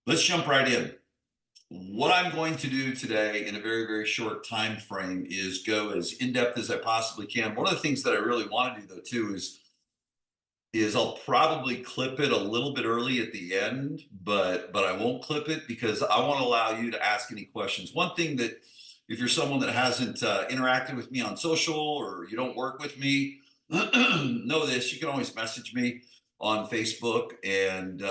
Let's jump right in. What I'm going to do today in a very, very short time frame is go as in-depth as I possibly can. One of the things that I really want to do though too is I'll probably clip it a little bit early at the end, but I won't clip it because I want to allow you to ask any questions. One thing that if you're someone that hasn't interacted with me on social or you don't work with me, know this: you can always message me on Facebook, and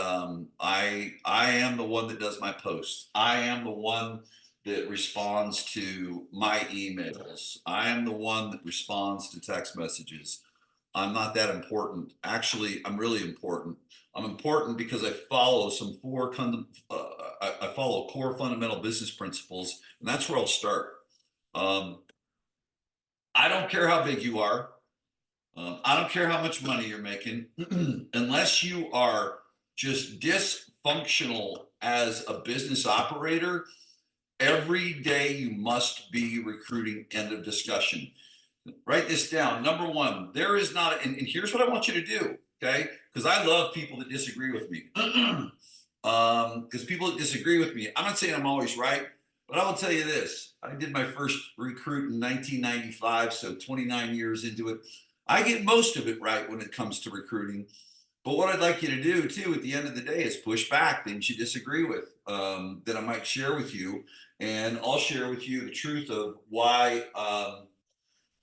I am the one that does my posts. I am the one that responds to my emails. I am the one that responds to text messages. I'm not that important. Actually, I'm really important. I'm important because I follow I follow core fundamental business principles, and that's where I'll start. Um, I don't care how big you are. I don't care how much money you're making, unless you are just dysfunctional as a business operator. Every day you must be recruiting. End of discussion. Write this down. Number one, there is not, and here's what I want you to do, okay? Because I love people that disagree with me. Because people that disagree with me, I'm not saying I'm always right, but I will tell you this. I did my first recruit in 1995, so 29 years into it. I get most of it right when it comes to recruiting. But what I'd like you to do too at the end of the day is push back things you disagree with, that I might share with you. And I'll share with you the truth of why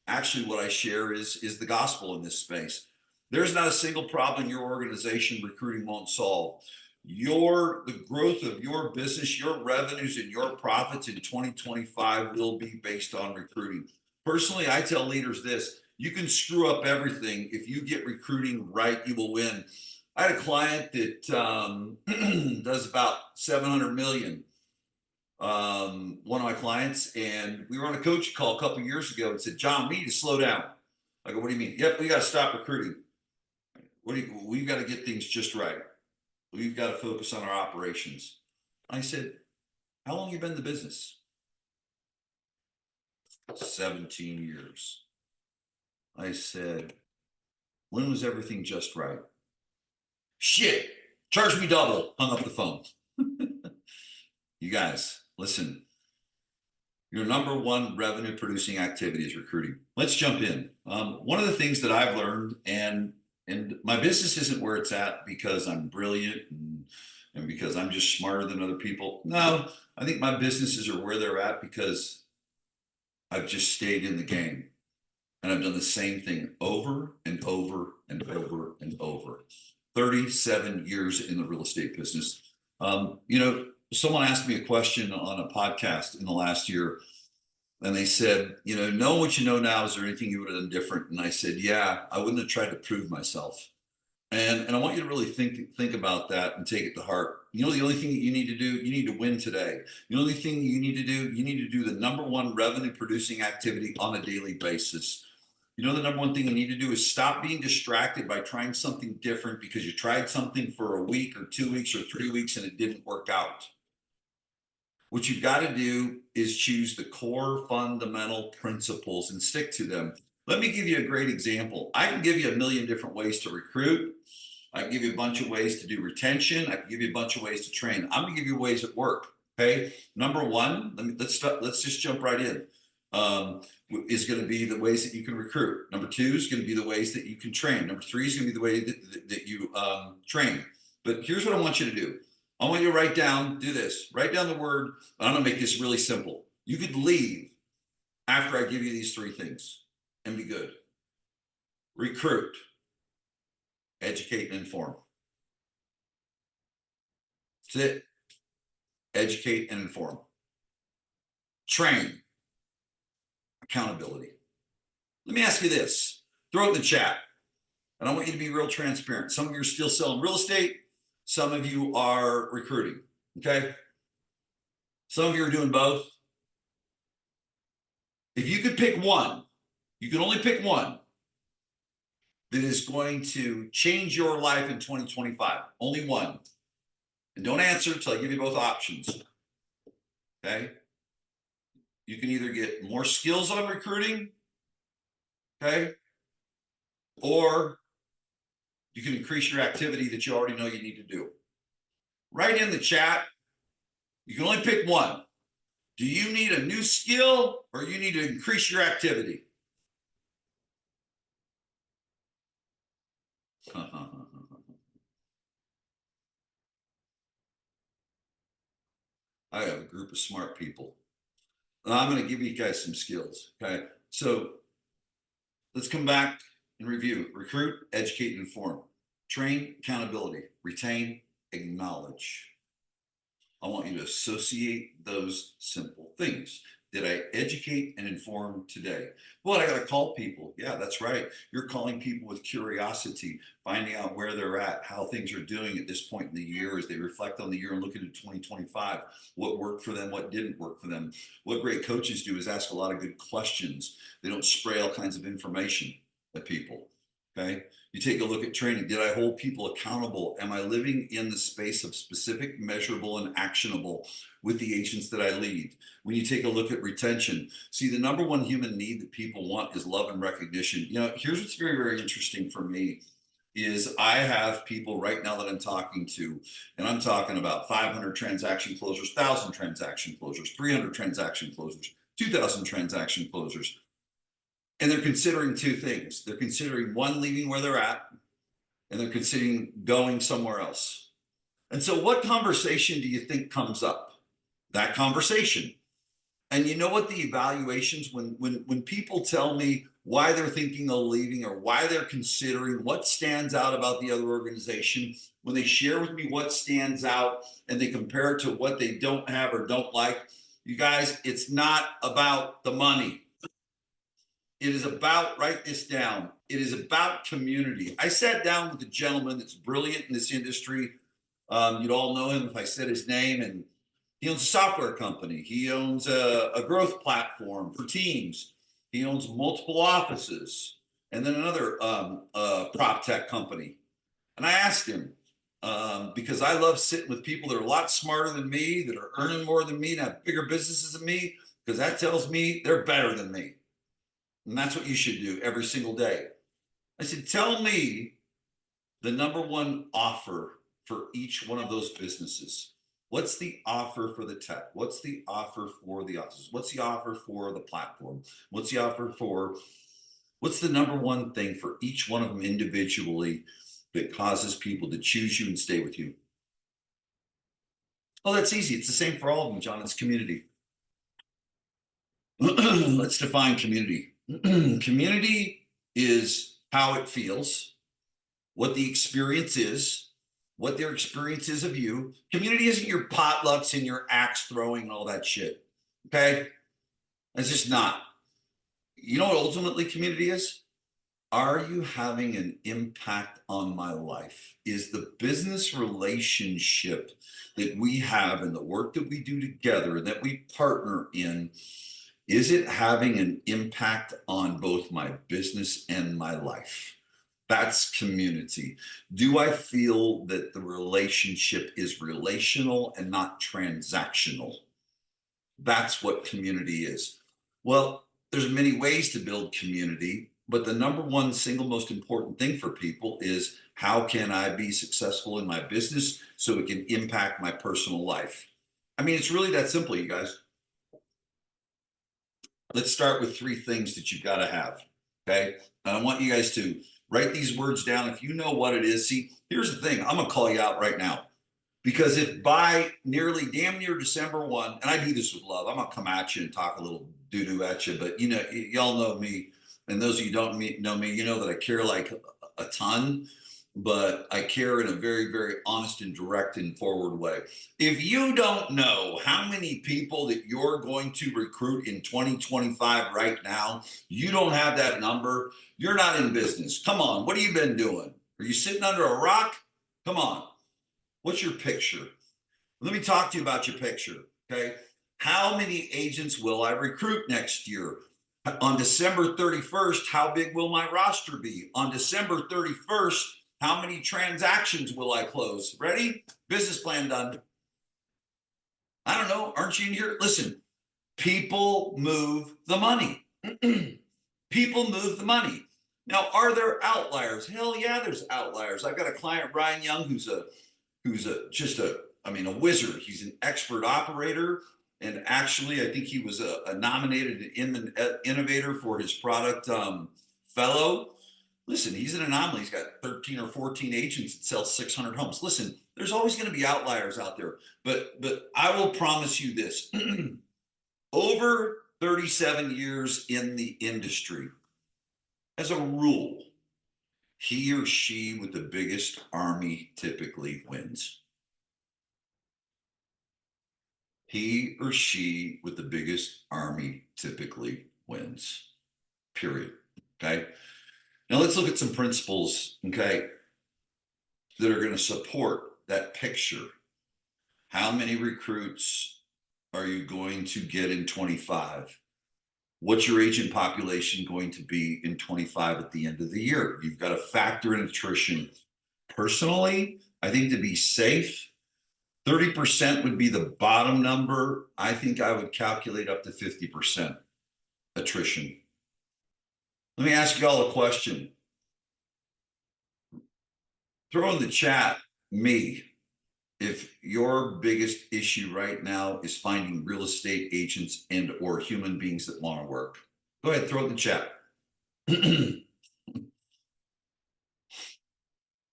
actually what I share is the gospel in this space. There's not a single problem your organization recruiting won't solve. The growth of your business, your revenues, and your profits in 2025 will be based on recruiting. Personally, I tell leaders this: you can screw up everything. If you get recruiting right, you will win. I had a client that does about 700 million. One of my clients, and we were on a coach call a couple of years ago and said, John, we need to slow down. I go, what do you mean? Yep, we got to stop recruiting. We've got to get things just right. We've got to focus on our operations. I said, how long have you been in the business? 17 years. I said, when was everything just right? Shit, charge me double. Hung up the phone. You guys, listen. Your number one revenue producing activity is recruiting. Let's jump in. One of the things that I've learned, and my business isn't where it's at because I'm brilliant and because I'm just smarter than other people. No, I think my businesses are where they're at because I've just stayed in the game, and I've done the same thing over and over and over and over. 37 years in the real estate business. Someone asked me a question on a podcast in the last year, and they said, know what you know now, is there anything you would have done different? And I said, yeah, I wouldn't have tried to prove myself. And I want you to really think about that and take it to heart. The only thing that you need to do, you need to win today. The only thing you need to do the number one revenue producing activity on a daily basis. The number one thing you need to do is stop being distracted by trying something different because you tried something for a week or 2 weeks or 3 weeks and it didn't work out. What you've got to do is choose the core fundamental principles and stick to them. Let me give you a great example. I can give you a million different ways to recruit. I can give you a bunch of ways to do retention. I can give you a bunch of ways to train. I'm going to give you ways that work. Okay. Number one, let's just jump right in. Is going to be the ways that you can recruit. Number two is going to be the ways that you can train. Number three is going to be the way that you train. But here's what I want you to do. I want you to write down the word. I'm going to make this really simple. You could leave after I give you these three things and be good. Recruit, educate, and inform. That's it. Educate and inform. Train, accountability. Let me ask you this. Throw it in the chat. And I want you to be real transparent. Some of you are still selling real estate. Some of you are recruiting, okay? Some of you are doing both. If you could pick one, you can only pick one that is going to change your life in 2025. Only one. And don't answer until I give you both options, okay? You can either get more skills on recruiting, okay? Or you can increase your activity that you already know you need to do. Write in the chat You can only pick one. Do you need a new skill or you need to increase your activity? I have a group of smart people. And I'm going to give you guys some skills. Okay. So let's come back and review: recruit, educate, and inform, train, accountability, retain, acknowledge. I want you to associate those simple things. Did I educate and inform today? Well, I got to call people. Yeah, that's right. You're calling people with curiosity, finding out where they're at, how things are doing at this point in the year as they reflect on the year and look into 2025, what worked for them, what didn't work for them. What great coaches do is ask a lot of good questions. They don't spray all kinds of information at people. Okay. You take a look at training. Did I hold people accountable? Am I living in the space of specific, measurable, and actionable with the agents that I lead? When you take a look at retention, see, the number one human need that people want is love and recognition. You know, here's what's very, very interesting for me is I have people right now that I'm talking to, and I'm talking about 500 transaction closers, 1,000 transaction closers, 300 transaction closers, 2,000 transaction closers. And they're considering two things. They're considering one, leaving where they're at, and they're considering going somewhere else. And so what conversation do you think comes up? That conversation. And you know what the evaluations, when people tell me why they're thinking of leaving or why they're considering, what stands out about the other organization, when they share with me what stands out and they compare it to what they don't have or don't like, you guys, it's not about the money. It is about, write this down, it is about community. I sat down with a gentleman that's brilliant in this industry. You'd all know him if I said his name. And he owns a software company. He owns a growth platform for teams. He owns multiple offices and then another prop tech company. And I asked him, because I love sitting with people that are a lot smarter than me, that are earning more than me, and have bigger businesses than me, because that tells me they're better than me. And that's what you should do every single day. I said, tell me the number one offer for each one of those businesses. What's the offer for the tech? What's the offer for the offices? What's the offer for the platform? What's the offer for, what's the number one thing for each one of them individually that causes people to choose you and stay with you? Oh, that's easy. It's the same for all of them, John. It's community. Let's define community. Community is how it feels, what the experience is, what their experience is of you. Community isn't your potlucks and your axe throwing and all that shit. Okay? It's just not. You know what ultimately community is? Are you having an impact on my life? Is the business relationship that we have and the work that we do together and that we partner in, is it having an impact on both my business and my life? That's community. Do I feel that the relationship is relational and not transactional? That's what community is. Well, there's many ways to build community, but the number one single most important thing for people is, how can I be successful in my business so it can impact my personal life? I mean, it's really that simple, you guys. Let's start with three things that you've got to have. Okay. And I want you guys to write these words down. If you know what it is, see, here's the thing. I'm going to call you out right now, because if by nearly damn near December 1, and I do this with love, I'm going to come at you and talk a little doo doo at you, but you know, y'all know me. And those of you who don't know me, you know that I care like a ton, but I care in a very, very honest and direct and forward way. If you don't know how many people that you're going to recruit in 2025 right now, you don't have that number, you're not in business. Come on, what have you been doing? Are you sitting under a rock? Come on. What's your picture? Let me talk to you about your picture, okay? How many agents will I recruit next year? On December 31st, how big will my roster be? On December 31st, how many transactions will I close? Ready? Business plan done. I don't know. Aren't you in here? Listen, people move the money. People move the money. Now, are there outliers? Hell yeah, there's outliers. I've got a client, Brian Young, who's just a I mean, a wizard. He's an expert operator. And actually, I think he was a nominated innovator for his product fellow. Listen, he's an anomaly. He's got 13 or 14 agents that sell 600 homes. Listen, there's always going to be outliers out there, but I will promise you this: over 37 years in the industry, as a rule, he or she with the biggest army typically wins. He or she with the biggest army typically wins. Period. Okay. Now let's look at some principles, okay, that are going to support that picture. How many recruits are you going to get in 25? What's your agent population going to be in 25 at the end of the year? You've got to factor in attrition. Personally, I think to be safe, 30% would be the bottom number. I think I would calculate up to 50% attrition. Let me ask you all a question. Throw in the chat, me, if your biggest issue right now is finding real estate agents and or human beings that want to work. Go ahead, throw it in the chat.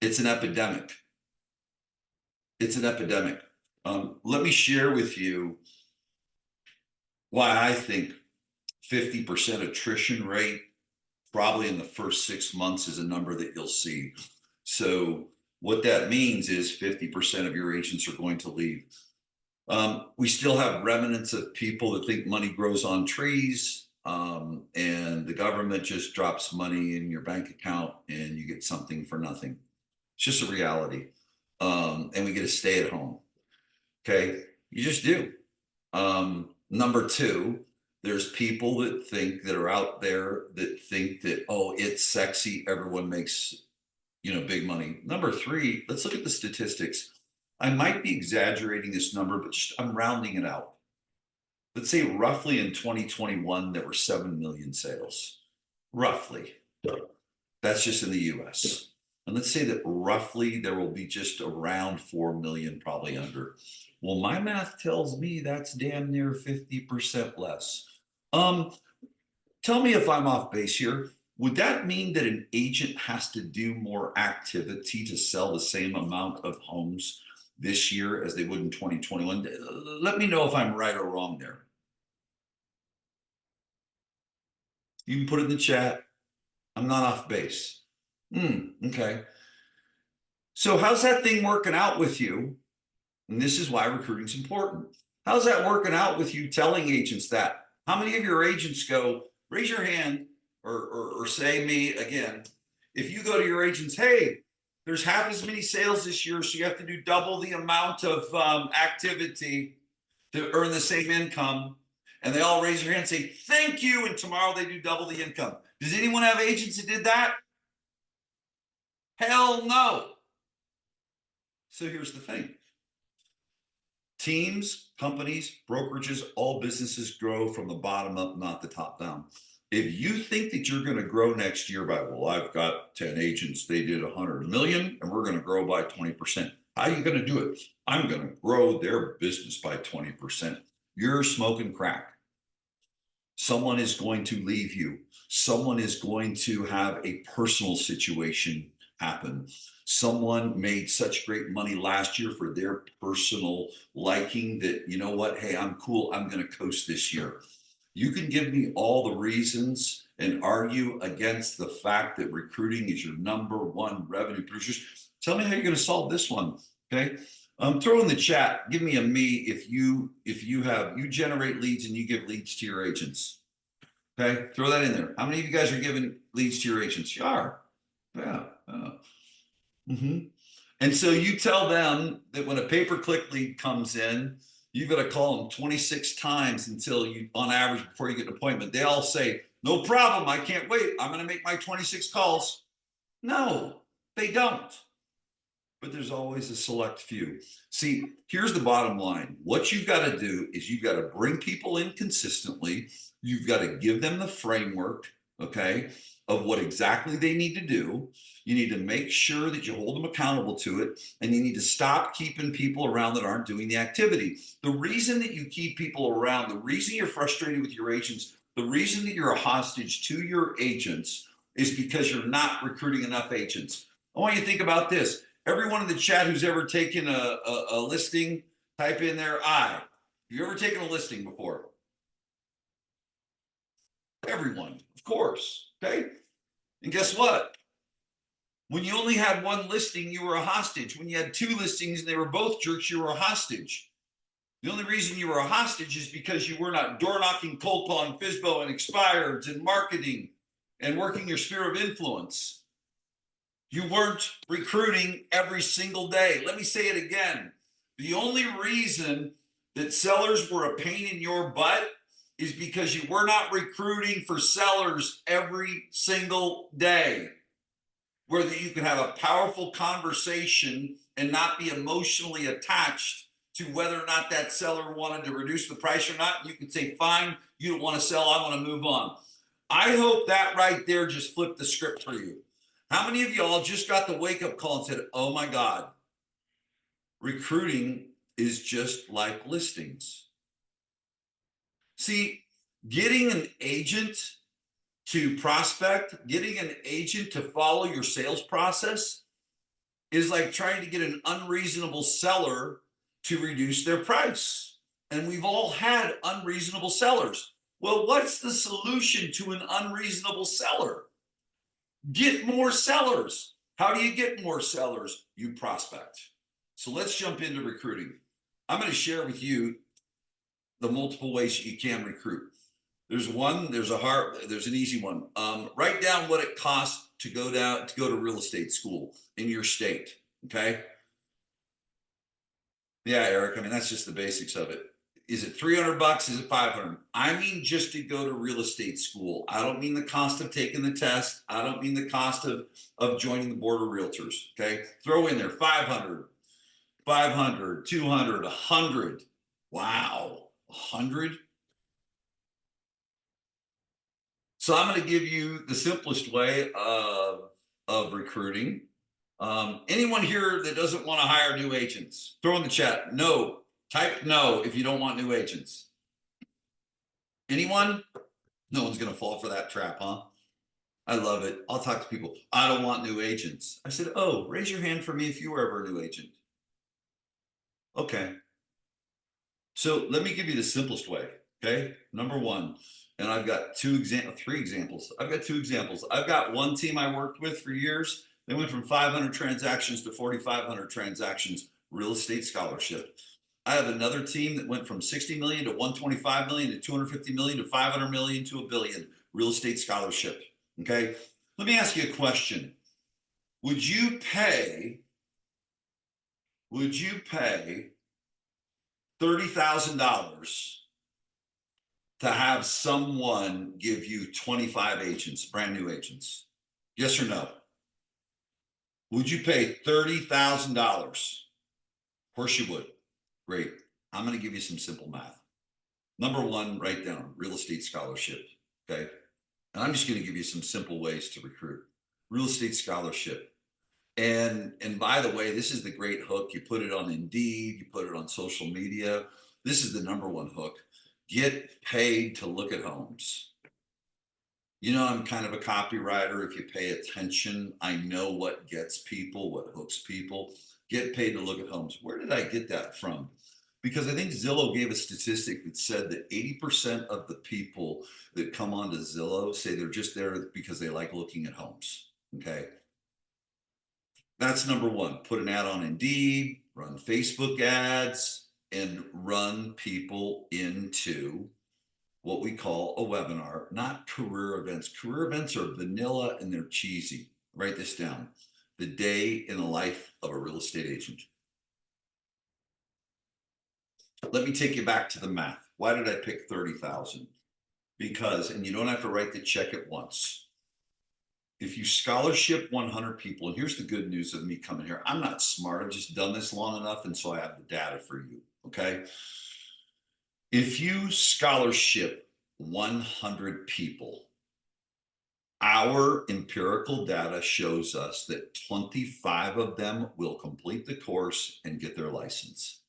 It's an epidemic. It's an epidemic. Let me share with you why I think 50% attrition rate probably in the first 6 months is a number that you'll see. So what that means is 50% of your agents are going to leave. We still have remnants of people that think money grows on trees, and the government just drops money in your bank account and you get something for nothing. It's just a reality. And we get to stay at home. Okay, you just do. Number two, there's people that are out there that think that, oh, it's sexy, everyone makes, big money. Number three, let's look at the statistics. I might be exaggerating this number, but I'm rounding it out. Let's say roughly in 2021, there were 7 million sales. Roughly. That's just in the US. And let's say that roughly there will be just around 4 million, probably under. Well, my math tells me that's damn near 50% less. Tell me if I'm off base here. Would that mean that an agent has to do more activity to sell the same amount of homes this year as they would in 2021? Let me know if I'm right or wrong there. You can put it in the chat. I'm not off base. Okay. So how's that thing working out with you? And this is why recruiting is important. How's that working out with you telling agents that? How many of your agents go, raise your hand or say me again, if you go to your agents, hey, there's half as many sales this year, so you have to do double the amount of activity to earn the same income. And they all raise their hand and say, thank you. And tomorrow they do double the income. Does anyone have agents that did that? Hell no. So here's the thing. Teams, companies, brokerages, all businesses grow from the bottom up, not the top down. If you think that you're going to grow next year by, well, I've got 10 agents, they did 100 million, and we're going to grow by 20%. How are you going to do it? I'm going to grow their business by 20%. You're smoking crack. Someone is going to leave you. Someone is going to have a personal situation happen. Someone made such great money last year for their personal liking that, you know what, hey, I'm cool, I'm going to coast this year. You can give me all the reasons and argue against the fact that recruiting is your number one revenue producer. Tell me how you're going to solve this one, okay? Throw in the chat, give me a me if you generate leads and you give leads to your agents. Okay, throw that in there. How many of you guys are giving leads to your agents? You are. Yeah. And so you tell them that when a pay-per-click lead comes in, you've got to call them 26 times until you, on average, before you get an appointment. They all say, no problem, I can't wait. I'm going to make my 26 calls. No, they don't. But there's always a select few. See, here's the bottom line. What you've got to do is you've got to bring people in consistently. You've got to give them the framework, okay, of what exactly they need to do. You need to make sure that you hold them accountable to it, and you need to stop keeping people around that aren't doing the activity. The reason that you keep people around, the reason you're frustrated with your agents, the reason that you're a hostage to your agents is because you're not recruiting enough agents. I want you to think about this. Everyone in the chat who's ever taken a listing, type in there I. Have you ever taken a listing before? Everyone, of course. Okay. And guess what? When you only had one listing, you were a hostage. When you had two listings and they were both jerks, you were a hostage. The only reason you were a hostage is because you were not door knocking, cold calling, FISBO, and expireds and marketing and working your sphere of influence. You weren't recruiting every single day. Let me say it again. The only reason that sellers were a pain in your butt is because you were not recruiting for sellers every single day. Whether you could have a powerful conversation and not be emotionally attached to whether or not that seller wanted to reduce the price or not. You could say, fine, you don't want to sell, I want to move on. I hope that right there just flipped the script for you. How many of y'all just got the wake up call and said, oh my God, recruiting is just like listings? See, getting an agent to prospect, getting an agent to follow your sales process is like trying to get an unreasonable seller to reduce their price. And we've all had unreasonable sellers. Well, what's the solution to an unreasonable seller? Get more sellers. How do you get more sellers? You prospect. So let's jump into recruiting. I'm going to share with you the multiple ways you can recruit. There's an easy one. Write down what it costs to go to real estate school in your state. Okay. Yeah, Eric. I mean, that's just the basics of it. Is it $300? Is it $500? I mean, just to go to real estate school. I don't mean the cost of taking the test. I don't mean the cost of joining the board of realtors. Okay. Throw in there 500, 500, 200, 100. Wow. 100. So I'm going to give you the simplest way of recruiting. Anyone here that doesn't want to hire new agents, throw in the chat. No. Type no if you don't want new agents. Anyone? No one's going to fall for that trap, huh? I love it. I'll talk to people. I don't want new agents. I said, oh, raise your hand for me if you were ever a new agent. Okay. So let me give you the simplest way. Okay. Number one, and I've got three examples. I've got two examples. I've got one team I worked with for years. They went from 500 transactions to 4,500 transactions, real estate scholarship. I have another team that went from 60 million to 125 million to 250 million to 500 million to $1 billion, real estate scholarship. Okay. Let me ask you a question. Would you pay $30,000 to have someone give you 25 agents, brand new agents? Yes or no? Would you pay $30,000? Of course you would. Great. I'm going to give you some simple math. Number one, write down real estate scholarship. Okay. And I'm just going to give you some simple ways to recruit real estate scholarship. And by the way, this is the great hook. You put it on Indeed, you put it on social media. This is the number one hook. Get paid to look at homes. You know, I'm kind of a copywriter. If you pay attention, I know what gets people, what hooks people. Get paid to look at homes. Where did I get that from? Because I think Zillow gave a statistic that said that 80% of the people that come onto Zillow say they're just there because they like looking at homes. Okay. That's number one. Put an ad on Indeed, run Facebook ads, and run people into what we call a webinar, not career events. Career events are vanilla and they're cheesy. Write this down. The day in the life of a real estate agent. Let me take you back to the math. Why did I pick 30,000? Because, and you don't have to write the check at once. If you scholarship 100 people, and here's the good news of me coming here. I'm not smart. I've just done this long enough. And so I have the data for you. Okay. If you scholarship 100 people, Our empirical data shows us that 25 of them will complete the course and get their license.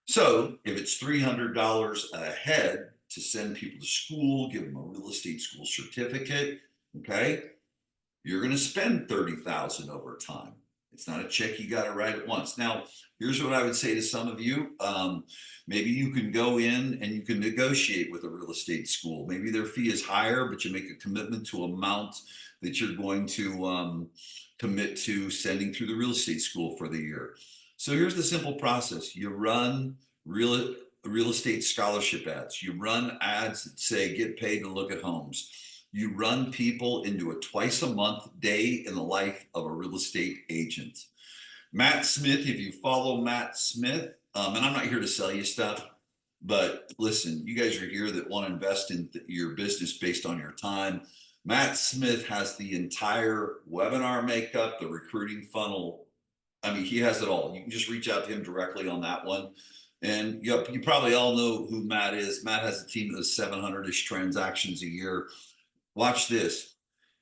So if it's $300 a head to send people to school, give them a real estate school certificate, okay, you're going to spend 30,000 over time. It's not a check you got to write at once. Now, here's what I would say to some of you. Maybe you can go in and you can negotiate with a real estate school. Maybe their fee is higher, but you make a commitment to amount that you're going to commit to sending through the real estate school for the year. So here's the simple process. You run real estate scholarship ads. You run ads that say, get paid to look at homes. You run people into a twice a month day in the life of a real estate agent. Matt Smith, if you follow Matt Smith, and I'm not here to sell you stuff, but listen, you guys are here that want to invest in your business based on your time. Matt Smith has the entire webinar makeup, the recruiting funnel. I mean, he has it all. You can just reach out to him directly on that one. And you probably all know who Matt is. Matt has a team that does 700-ish transactions a year. Watch this.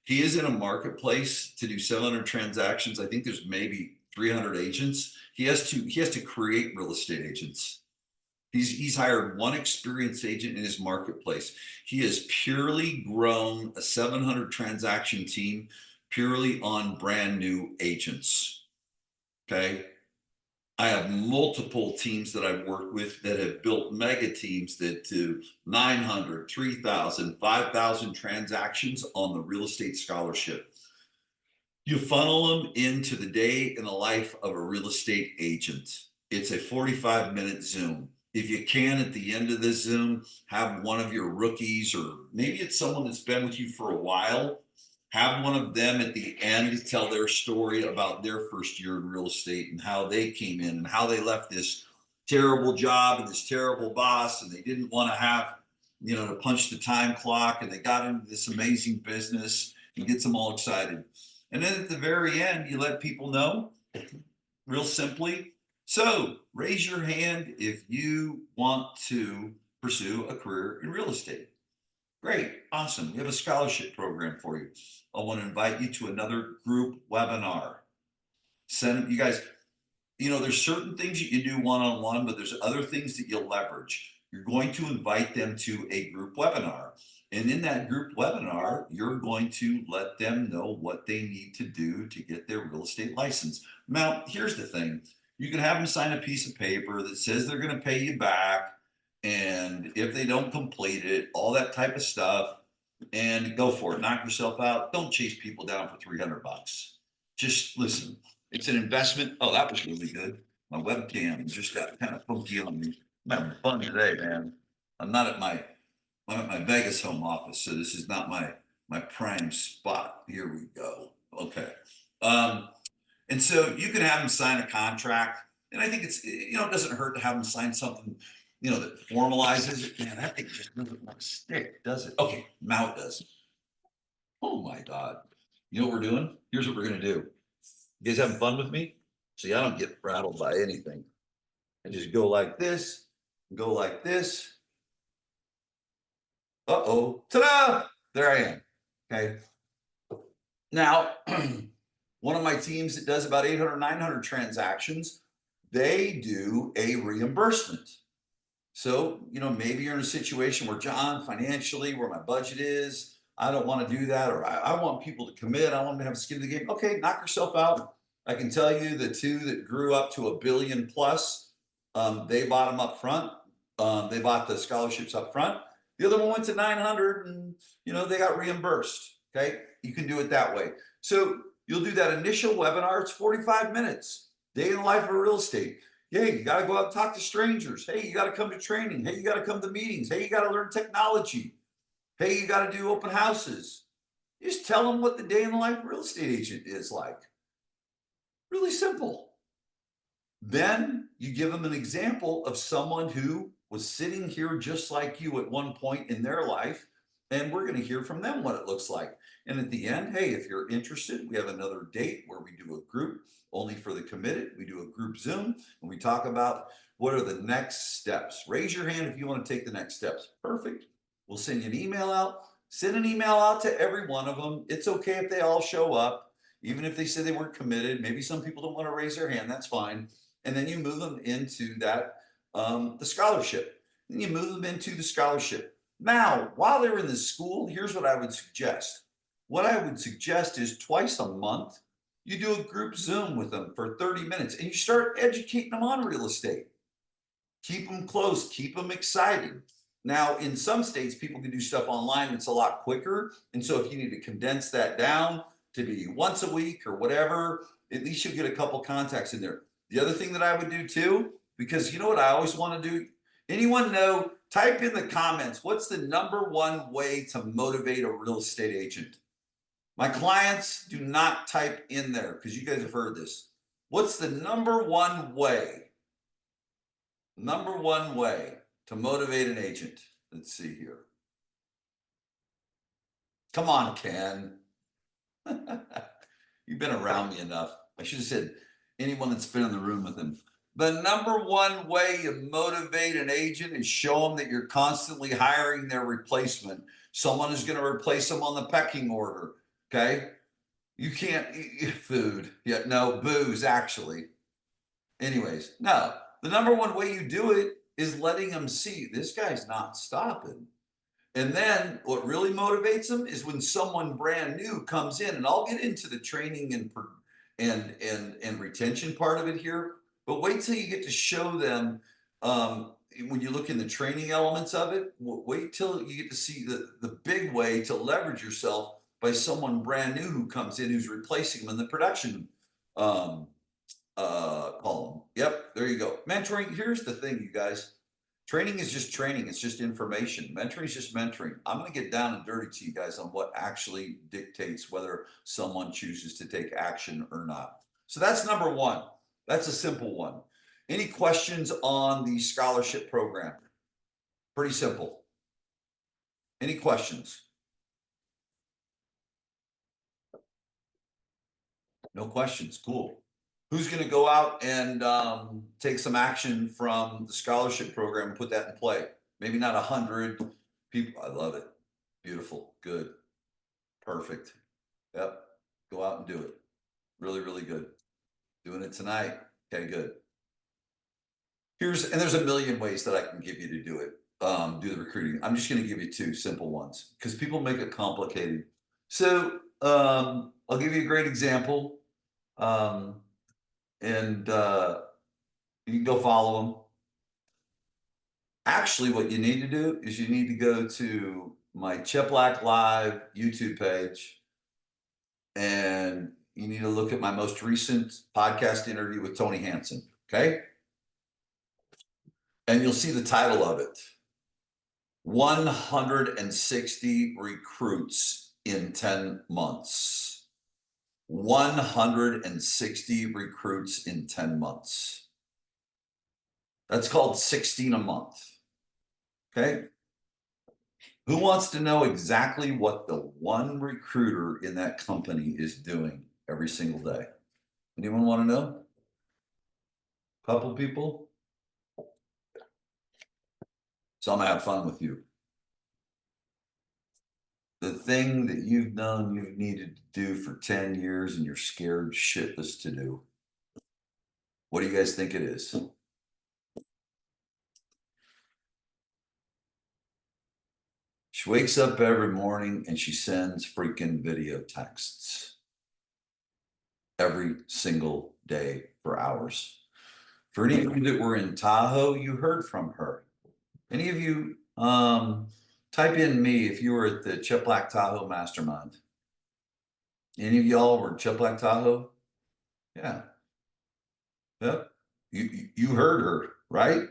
He is in a marketplace to do 700 transactions. I think there's maybe 300 agents. He has to create real estate agents. He's hired one experienced agent in his marketplace. He has purely grown a 700 transaction team purely on brand new agents. Okay. I have multiple teams that I've worked with that have built mega teams that do 900, 3,000, 5,000 transactions on the real estate scholarship. You funnel them into the day in the life of a real estate agent. It's a 45-minute Zoom. If you can, at the end of the Zoom, have one of your rookies, or maybe it's someone that's been with you for a while, have one of them at the end tell their story about their first year in real estate and how they came in and how they left this terrible job and this terrible boss, and they didn't want to have, to punch the time clock, and they got into this amazing business, and gets them all excited. And then at the very end, you let people know, real simply, so raise your hand if you want to pursue a career in real estate. Great, awesome. We have a scholarship program for you. I want to invite you to another group webinar. Send you guys, there's certain things you can do one-on-one, but there's other things that you'll leverage. You're going to invite them to a group webinar. And in that group webinar, you're going to let them know what they need to do to get their real estate license. Now, here's the thing. You can have them sign a piece of paper that says they're going to pay you back, and if they don't complete it, all that type of stuff, and go for it. Knock yourself out. Don't chase people down for $300. Just listen. It's an investment. Oh, that was really good. My webcam just got kind of funky on me. I'm having fun today, man. I'm at my Vegas home office, so this is not my prime spot. Here we go. Okay. And so you can have them sign a contract, and I think it doesn't hurt to have them sign something, that formalizes it. Man, that thing just doesn't want to stick, does it? Okay, now it does. Oh my God. You know what we're doing? Here's what we're going to do. You guys having fun with me? See, I don't get rattled by anything. I just go like this, go like this. Uh-oh, ta-da! There I am, okay? Now, one of my teams that does about 800, 900 transactions, they do a reimbursement. So, maybe you're in a situation where, John, financially, where my budget is, I don't want to do that, or I want people to commit. I want them to have skin in the game. Okay, knock yourself out. I can tell you the two that grew up to $1 billion plus, they bought them up front. They bought the scholarships up front. The other one went to 900, and they got reimbursed. Okay, you can do it that way. So you'll do that initial webinar. It's 45 minutes. Day in the life of real estate. Hey, you got to go out and talk to strangers. Hey, you got to come to training. Hey, you got to come to meetings. Hey, you got to learn technology. Hey, you got to do open houses. Just tell them what the day in the life real estate agent is like. Really simple. Then you give them an example of someone who was sitting here just like you at one point in their life, and we're going to hear from them what it looks like. And at the end, hey, if you're interested, we have another date where we do a group only for the committed. We do a group Zoom, and we talk about what are the next steps. Raise your hand if you want to take the next steps. Perfect. We'll send you an email out. Send an email out to every one of them. It's okay if they all show up, even if they say they weren't committed. Maybe some people don't want to raise their hand. That's fine. And then you move them into that the scholarship. Then you move them into the scholarship. Now, while they're in the school, here's what I would suggest. What I would suggest is twice a month, you do a group Zoom with them for 30 minutes and you start educating them on real estate. Keep them close, keep them excited. Now, in some states, people can do stuff online that's a lot quicker. And so if you need to condense that down to be once a week or whatever, at least you'll get a couple contacts in there. The other thing that I would do too, because you know what I always want to do? Anyone know? Type in the comments, what's the number one way to motivate a real estate agent? My clients do not type in there because you guys have heard this. What's the number one way? Number one way to motivate an agent. Let's see here. Come on, Ken. You've been around me enough. I should have said anyone that's been in the room with him. The number one way you motivate an agent is show them that you're constantly hiring their replacement. Someone is going to replace them on the pecking order. Okay. You can't eat food. Yeah, no, booze, actually. Anyways, no, the number one way you do it is letting them see this guy's not stopping. And then what really motivates them is when someone brand new comes in, and I'll get into the training and retention part of it here. But wait till you get to show them when you look in the training elements of it. Wait till you get to see the big way to leverage yourself by someone brand new who comes in who's replacing them in the production column. Yep, there you go. Mentoring. Here's the thing, you guys. Training is just training. It's just information. Mentoring is just mentoring. I'm going to get down and dirty to you guys on what actually dictates whether someone chooses to take action or not. So that's number one. That's a simple one. Any questions on the scholarship program? Pretty simple. Any questions? No questions. Cool. Who's going to go out and take some action from the scholarship program and put that in play? Maybe not 100 people. I love it. Beautiful. Good. Perfect. Yep. Go out and do it. Really, really good. Doing it tonight. Okay, good. There's a million ways that I can give you to do it. Do the recruiting. I'm just going to give you two simple ones because people make it complicated. So I'll give you a great example. And you can go follow them. Actually, what you need to do is you need to go to my Cheplak Live YouTube page and you need to look at my most recent podcast interview with Tony Hansen. Okay. And you'll see the title of it 160 recruits in 10 months. 160 recruits in 10 months. That's called 16 a month. Okay. Who wants to know exactly what the one recruiter in that company is doing every single day? Anyone want to know? Couple people? So I'm gonna have fun with you. The thing that you've known you've needed to do for 10 years and you're scared shitless to do. What do you guys think it is? She wakes up every morning and she sends freaking video texts every single day for hours. For any of you that were in Tahoe, you heard from her. Any of you type in me if you were at the Cheplak Tahoe Mastermind. Any of y'all were Cheplak Tahoe? Yeah. Yep. You heard her, right?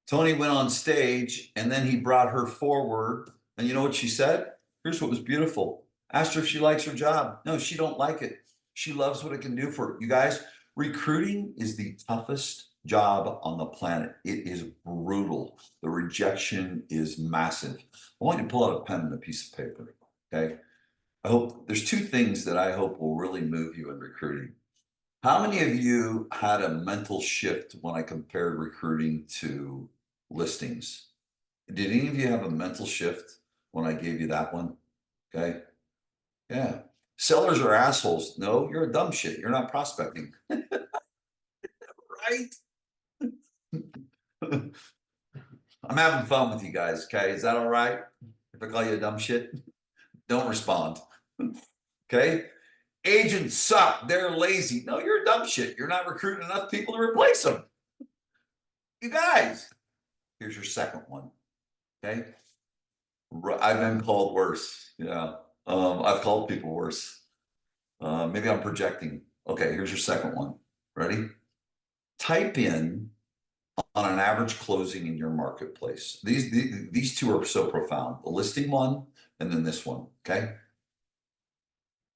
Tony went on stage and then he brought her forward. And you know what she said? Here's what was beautiful. Asked her if she likes her job. No, she don't like it. She loves what it can do for her. You guys, recruiting is the toughest job on the planet. It is brutal. The rejection is massive. I want you to pull out a pen and a piece of paper. Okay. I hope there's two things that I hope will really move you in recruiting. How many of you had a mental shift when I compared recruiting to listings? Did any of you have a mental shift when I gave you that one? Okay. Yeah. Sellers are assholes. No, you're a dumb shit. You're not prospecting. Right? I'm having fun with you guys. Okay. Is that all right? If I call you a dumb shit, don't respond. Okay. Agents suck. They're lazy. No, you're a dumb shit. You're not recruiting enough people to replace them. You guys. Here's your second one. Okay. I've been called worse. Yeah. I've called people worse. Maybe I'm projecting. Okay, here's your second one. Ready? Type in on an average closing in your marketplace. These two are so profound. The listing one and then this one. Okay.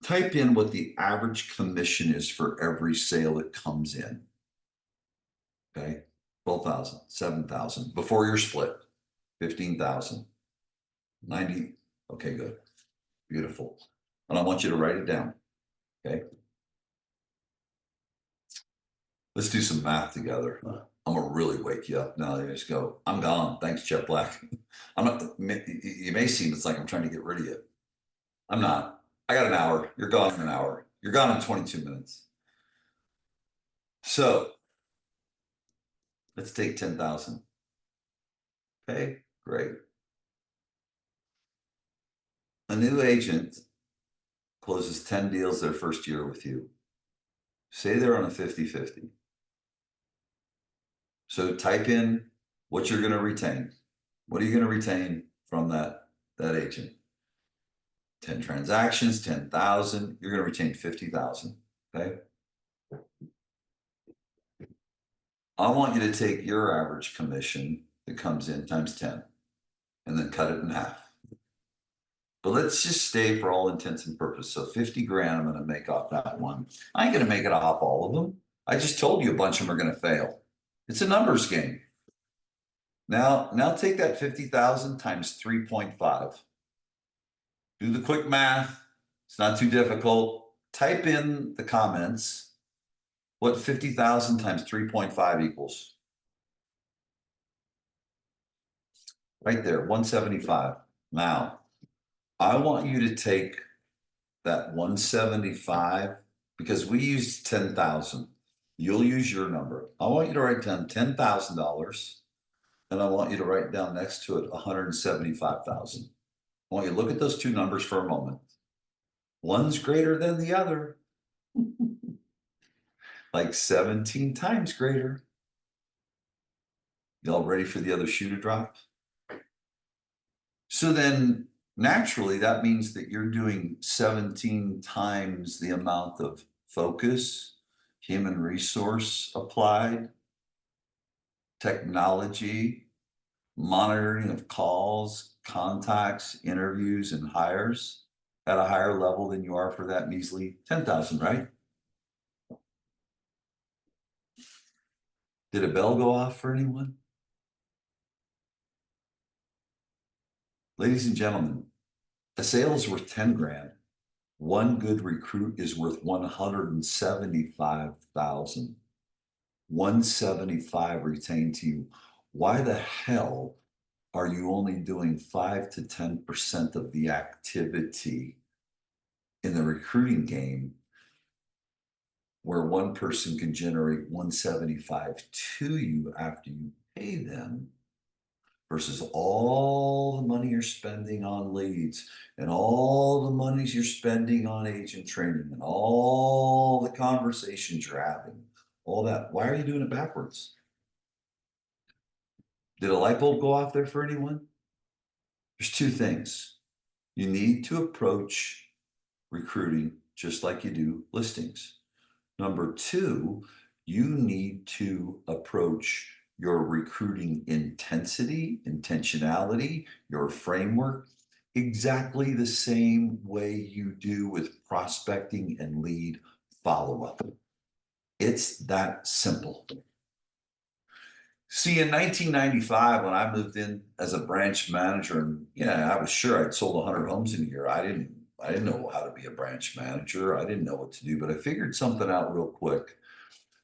Type in what the average commission is for every sale that comes in. Okay. 12,000, 7,000 before you're split, 15,000, 90. Okay, good. Beautiful. And I want you to write it down. Okay. Let's do some math together. I'm gonna really wake you up now. You just go, I'm gone. Thanks, Cheplak. I'm not, you may seem it's like I'm trying to get rid of you. I'm not. I got an hour. You're gone in an hour. You're gone in 22 minutes. So let's take 10,000. Okay, great. A new agent closes 10 deals their first year with you. Say they're on a 50-50. So type in what you're going to retain. What are you going to retain from that agent? 10 transactions, 10,000. You're going to retain 50,000. Okay. I want you to take your average commission that comes in times 10 and then cut it in half. But let's just stay for all intents and purposes. So 50 grand, I'm going to make off that one. I ain't going to make it off all of them. I just told you a bunch of them are going to fail. It's a numbers game. Now take that 50,000 times 3.5. Do the quick math. It's not too difficult. Type in the comments what 50,000 times 3.5 equals. Right there, 175. Now, I want you to take that 175 because we used 10,000. You'll use your number. I want you to write down $10,000 and I want you to write down next to it 175,000. I want you to look at those two numbers for a moment. One's greater than the other. Like 17 times greater. Y'all ready for the other shoe to drop? So then naturally, that means that you're doing 17 times the amount of focus, human resource applied, technology, monitoring of calls, contacts, interviews, and hires at a higher level than you are for that measly 10,000, right? Did a bell go off for anyone? Ladies and gentlemen, a sale is worth 10 grand. One good recruit is worth 175,000. 175 retained to you. Why the hell are you only doing 5 to 10% of the activity in the recruiting game where one person can generate 175 to you after you pay them versus all the money you're spending on leads and all the monies you're spending on agent training and all the conversations you're having, all that. Why are you doing it backwards? Did a light bulb go off there for anyone? There's two things. You need to approach recruiting just like you do listings. Number two, you need to approach your recruiting intensity, intentionality, your framework, exactly the same way you do with prospecting and lead follow-up. It's that simple. See, in 1995, when I moved in as a branch manager, and I was sure I'd sold 100 homes in a year. I didn't know how to be a branch manager. I didn't know what to do, but I figured something out real quick.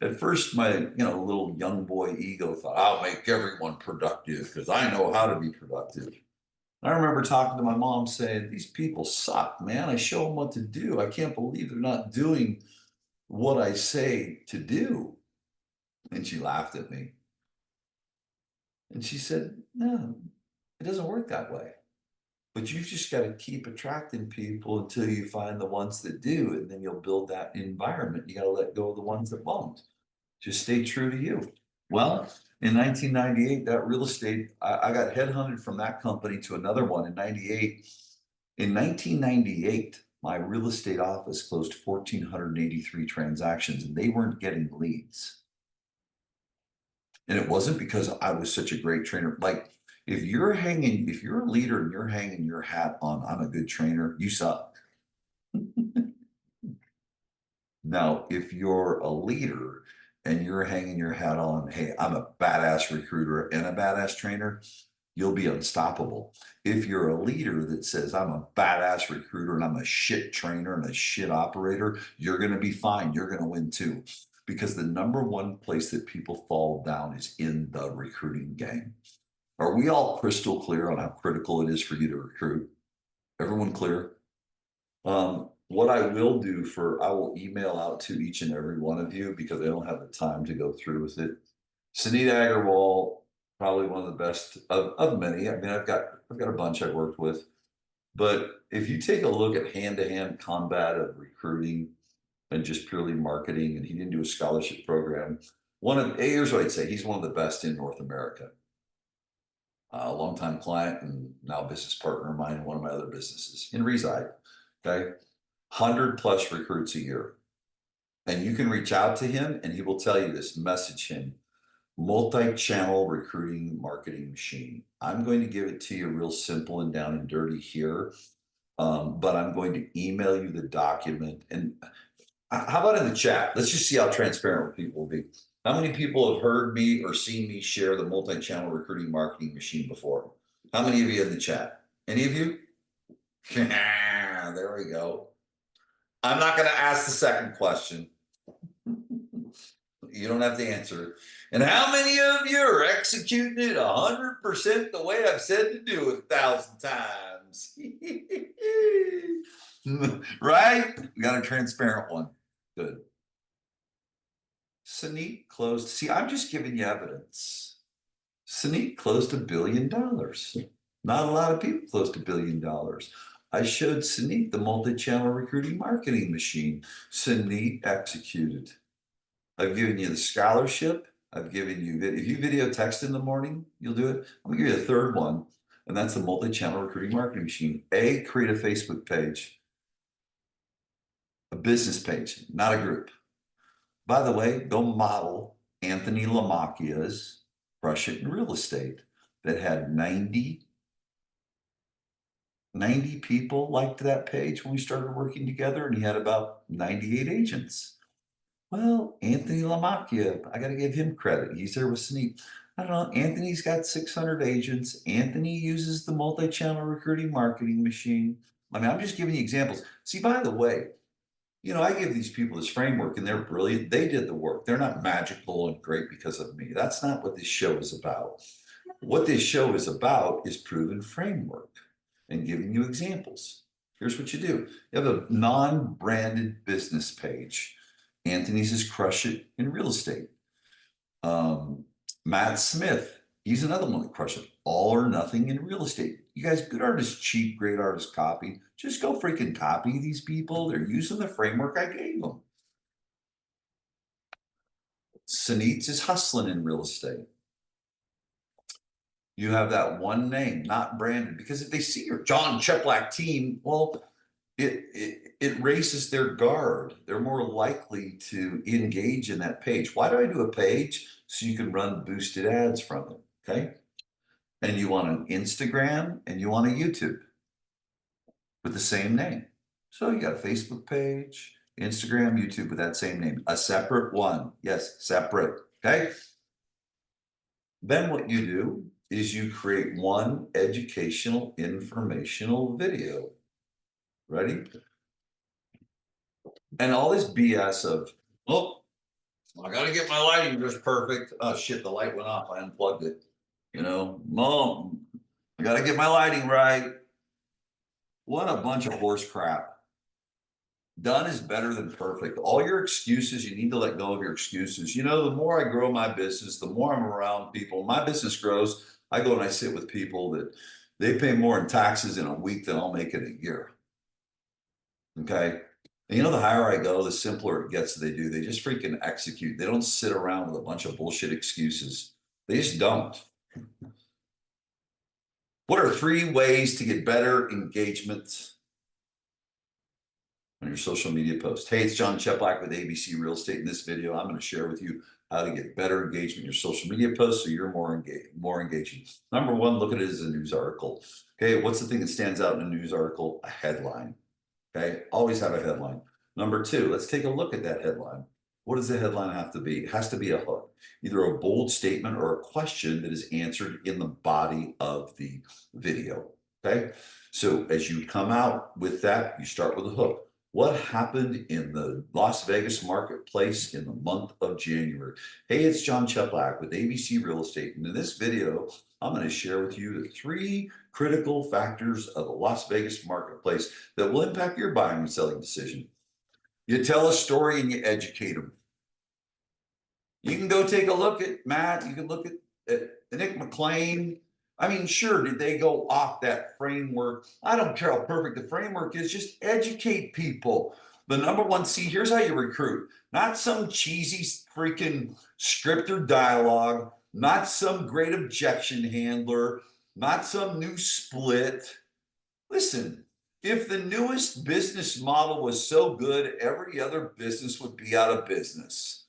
At first, my little young boy ego thought, I'll make everyone productive because I know how to be productive. I remember talking to my mom saying, these people suck, man. I show them what to do. I can't believe they're not doing what I say to do. And she laughed at me. And she said, no, it doesn't work that way. But you've just got to keep attracting people until you find the ones that do, and then you'll build that environment. You got to let go of the ones that won't. Just stay true to you. Well, in 1998, that real estate, I got headhunted from that company to another one in 98. In 1998, my real estate office closed 1,483 transactions, and they weren't getting leads. And it wasn't because I was such a great trainer. Like, if you're a leader and you're hanging your hat on, I'm a good trainer, you suck. Now, if you're a leader and you're hanging your hat on, hey, I'm a badass recruiter and a badass trainer, you'll be unstoppable. If you're a leader that says, I'm a badass recruiter and I'm a shit trainer and a shit operator, you're going to be fine. You're going to win too. Because the number one place that people fall down is in the recruiting game. Are we all crystal clear on how critical it is for you to recruit? Everyone clear? What I will do I will email out to each and every one of you because I don't have the time to go through with it. Sunita Agarwal, probably one of the best of many. I mean, I've got a bunch I've worked with. But if you take a look at hand-to-hand combat of recruiting and just purely marketing, and he didn't do a scholarship program, here's what I'd say, he's one of the best in North America. A longtime client and now business partner of mine in one of my other businesses in Reside. Okay. 100+ recruits a year. And you can reach out to him and he will tell you this, message him, multi-channel recruiting marketing machine. I'm going to give it to you real simple and down and dirty here. But I'm going to email you the document. And how about in the chat? Let's just see how transparent people will be. How many people have heard me or seen me share the multi-channel recruiting marketing machine before? How many of you in the chat? Any of you? There we go. I'm not going to ask the second question. You don't have to answer. And how many of you are executing it 100% the way I've said to do it 1,000 times? Right? We got a transparent one. Good. Sunit closed. See, I'm just giving you evidence. Sunit closed $1 billion. Not a lot of people closed $1 billion. I showed Sunit the multi-channel recruiting marketing machine. Sunit executed. I've given you the scholarship. I've given you, if you video text in the morning, you'll do it. I'm gonna give you a third one, and that's the multi-channel recruiting marketing machine. Create a Facebook page, a business page, not a group. By the way, go model Anthony Lamacchia's Crush It in Real Estate that had 90 people liked that page when we started working together, and he had about 98 agents. Well, Anthony Lamacchia, I got to give him credit. He's there with Sneak. I don't know. Anthony's got 600 agents. Anthony uses the multi-channel recruiting marketing machine. I mean, I'm just giving you examples. See, by the way, you know, I give these people this framework and they're brilliant. They did the work. They're not magical and great because of me. That's not what this show is about. What this show is about is proven framework and giving you examples. Here's what you do. You have a non-branded business page. Anthony's is Crush It in Real Estate. Matt Smith, he's another one that crushed it. All or nothing in real estate. You guys, good artists cheat, great artists copy. Just go freaking copy these people. They're using the framework I gave them. Sunit's is hustling in real estate. You have that one name, not branded, because if they see your Jon Cheplak team, well, it raises their guard. They're more likely to engage in that page. Why do I do a page? So you can run boosted ads from it, okay? And you want an Instagram and you want a YouTube with the same name. So you got a Facebook page, Instagram, YouTube with that same name, a separate one. Yes, separate, okay? Then what you do is you create one educational, informational video. Ready? And all this BS of, well, I got to get my lighting just perfect. Oh shit, the light went off. I unplugged it. You know, Mom, I got to get my lighting right. What a bunch of horse crap. Done is better than perfect. All your excuses, you need to let go of your excuses. You know, the more I grow my business, the more I'm around people, my business grows. I go and I sit with people that they pay more in taxes in a week than I'll make in a year. Okay. And you know, the higher I go, the simpler it gets. They do. They just freaking execute. They don't sit around with a bunch of bullshit excuses. They just don't. What are 3 ways to get better engagement on your social media post? Hey, it's Jon Cheplak with ABC Real Estate. In this video, I'm going to share with you how to get better engagement in your social media posts so you're more engaging. Number one, look at it as a news article. Okay, what's the thing that stands out in a news article? A headline. Okay, always have a headline. Number two, let's take a look at that headline. What does the headline have to be? It has to be a hook, either a bold statement or a question that is answered in the body of the video. Okay, so as you come out with that, you start with a hook. What happened in the Las Vegas marketplace in the month of January? Hey, it's Jon Cheplak with ABC Real Estate. And in this video, I'm going to share with you the 3 critical factors of the Las Vegas marketplace that will impact your buying and selling decision. You tell a story and you educate them. You can go take a look at Matt. You can look at Nick McLean. I mean, sure, did they go off that framework? I don't care how perfect the framework is. Just educate people. The number one, see, here's how you recruit. Not some cheesy freaking scripted dialogue, not some great objection handler, not some new split. Listen, if the newest business model was so good, every other business would be out of business.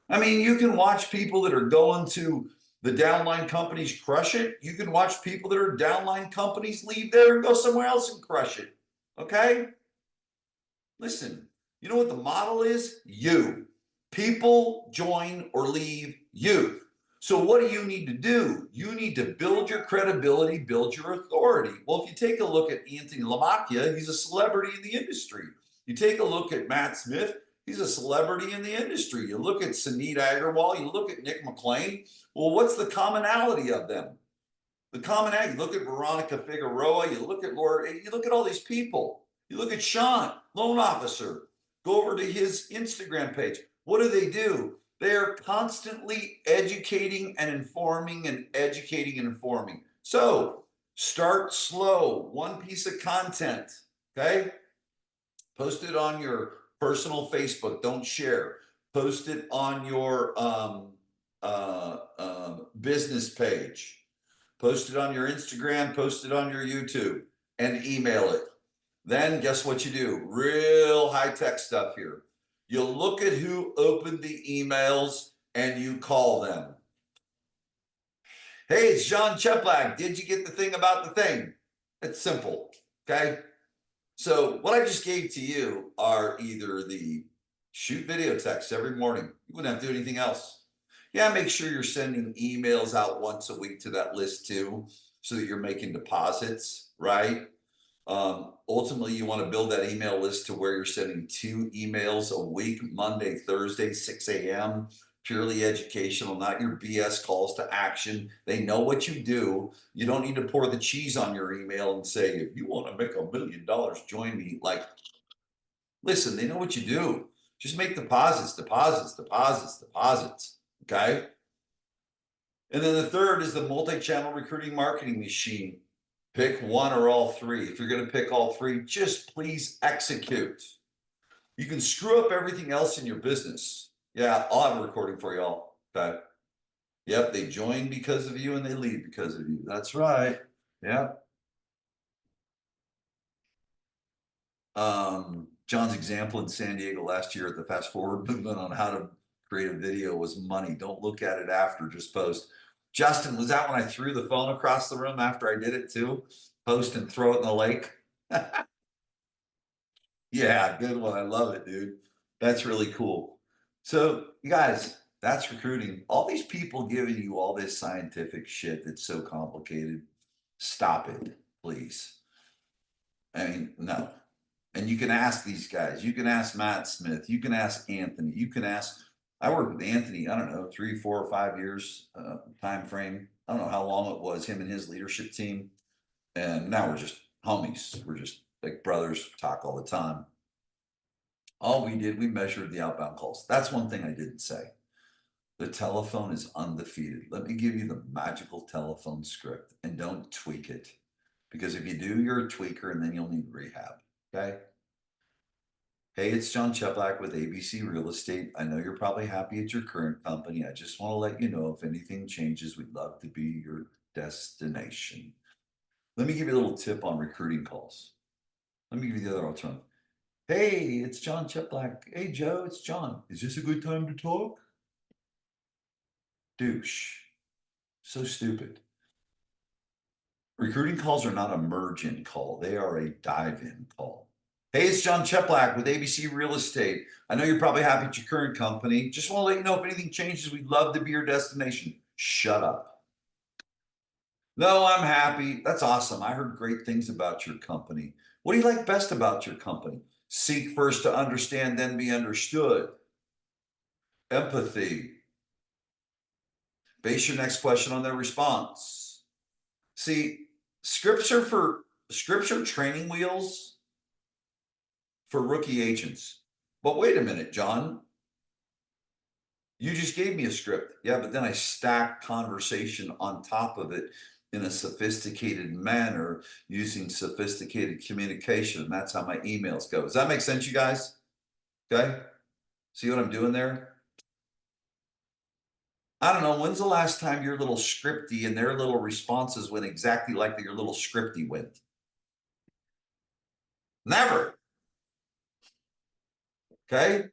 I mean, you can watch people that are going to the downline companies crush it. You can watch people that are downline companies leave there and go somewhere else and crush it. Okay? Listen, you know what the model is? You. People join or leave you. So what do you need to do? You need to build your credibility, build your authority. Well, if you take a look at Anthony LaMacchia, he's a celebrity in the industry. You take a look at Matt Smith, he's a celebrity in the industry. You look at Sunit Agarwal, you look at Nick McLean. Well, what's the commonality of them? The commonality, you look at Veronica Figueroa, you look at Laura, you look at all these people. You look at Sean, loan officer. Go over to his Instagram page. What do? They are constantly educating and informing and educating and informing. So start slow, one piece of content, okay? Post it on your personal Facebook, don't share. Post it on your business page. Post it on your Instagram, post it on your YouTube, and email it. Then guess what you do? Real high-tech stuff here. You look at who opened the emails and you call them. Hey, it's Jon Cheplak. Did you get the thing about the thing? It's simple, okay? So what I just gave to you are either the shoot video texts every morning. You wouldn't have to do anything else. Yeah, make sure you're sending emails out once a week to that list too, so that you're making deposits, right? Ultimately, you want to build that email list to where you're sending 2 emails a week, Monday, Thursday, 6 a.m., purely educational, not your BS calls to action. They know what you do. You don't need to pour the cheese on your email and say, if you want to make $1 million, join me. Like, listen, they know what you do. Just make deposits, deposits, deposits, deposits. Okay. And then the third is the multi-channel recruiting marketing machine. Pick one or all 3. If you're going to pick all 3, just please execute. You can screw up everything else in your business. Yeah, I'll have a recording for y'all. Okay. Yep, they join because of you and they leave because of you. That's right. Yeah. John's example in San Diego last year at the Fast Forward movement on how to create a video was money. Don't look at it after, just post. Justin, was that when I threw the phone across the room after I did it too? Post and throw it in the lake? Yeah, good one. I love it, dude. That's really cool. So, you guys, that's recruiting. All these people giving you all this scientific shit that's so complicated, stop it, please. I mean, no. And you can ask these guys. You can ask Matt Smith. You can ask Anthony. You can ask I worked with Anthony, I don't know, 3, 4, or 5 years time frame. I don't know how long it was, him and his leadership team. And now we're just homies. We're just like brothers, talk all the time. All we did, we measured the outbound calls. That's one thing I didn't say. The telephone is undefeated. Let me give you the magical telephone script, and don't tweak it. Because if you do, you're a tweaker and then you'll need rehab. Okay. Hey, it's Jon Cheplak with ABC Real Estate. I know you're probably happy at your current company. I just want to let you know if anything changes, we'd love to be your destination. Let me give you a little tip on recruiting calls. Let me give you the other alternative. Hey, it's Jon Cheplak. Hey, Joe, it's John. Is this a good time to talk? Douche. So stupid. Recruiting calls are not a merge-in call. They are a dive-in call. Hey, it's Jon Cheplak with ABC Real Estate. I know you're probably happy at your current company. Just want to let you know if anything changes, we'd love to be your destination. Shut up. No, I'm happy. That's awesome. I heard great things about your company. What do you like best about your company? Seek first to understand, then be understood. Empathy. Base your next question on their response. See, scripts are training wheels for rookie agents. But wait a minute, John. You just gave me a script. Yeah, but then I stacked conversation on top of it in a sophisticated manner using sophisticated communication. And that's how my emails go. Does that make sense, you guys? Okay. See what I'm doing there? I don't know. When's the last time your little scripty and their little responses went exactly like your little scripty went? Never. Okay.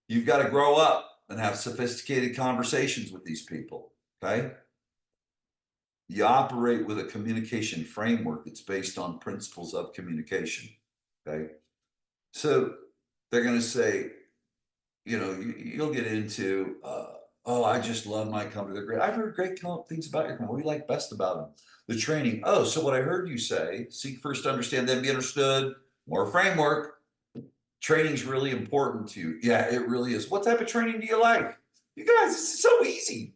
You've got to grow up and have sophisticated conversations with these people. Okay. You operate with a communication framework that's based on principles of communication. Okay. So they're going to say, you'll get into, oh, I just love my company. They're great. I've heard great things about your company. What do you like best about them? The training. Oh, so what I heard you say, seek first to understand, then be understood. More framework. Training's really important to you. Yeah, it really is. What type of training do you like? You guys, this is so easy.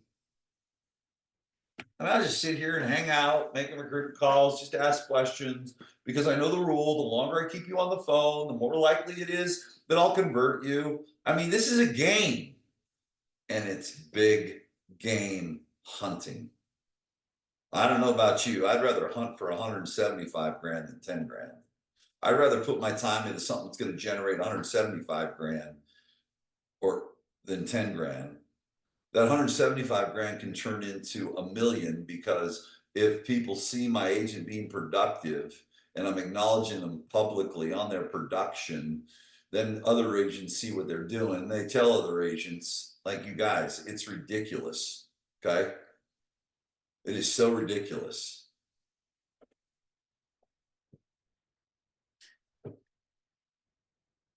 I mean, I just sit here and hang out, making recruiter calls, just ask questions because I know the rule. The longer I keep you on the phone, the more likely it is that I'll convert you. I mean, this is a game, and it's big game hunting. I don't know about you. I'd rather hunt for 175 grand than 10 grand. I'd rather put my time into something that's going to generate 175 grand or than 10 grand. That 175 grand can turn into $1 million because if people see my agent being productive and I'm acknowledging them publicly on their production, then other agents see what they're doing. They tell other agents, like you guys, it's ridiculous. Okay. It is so ridiculous.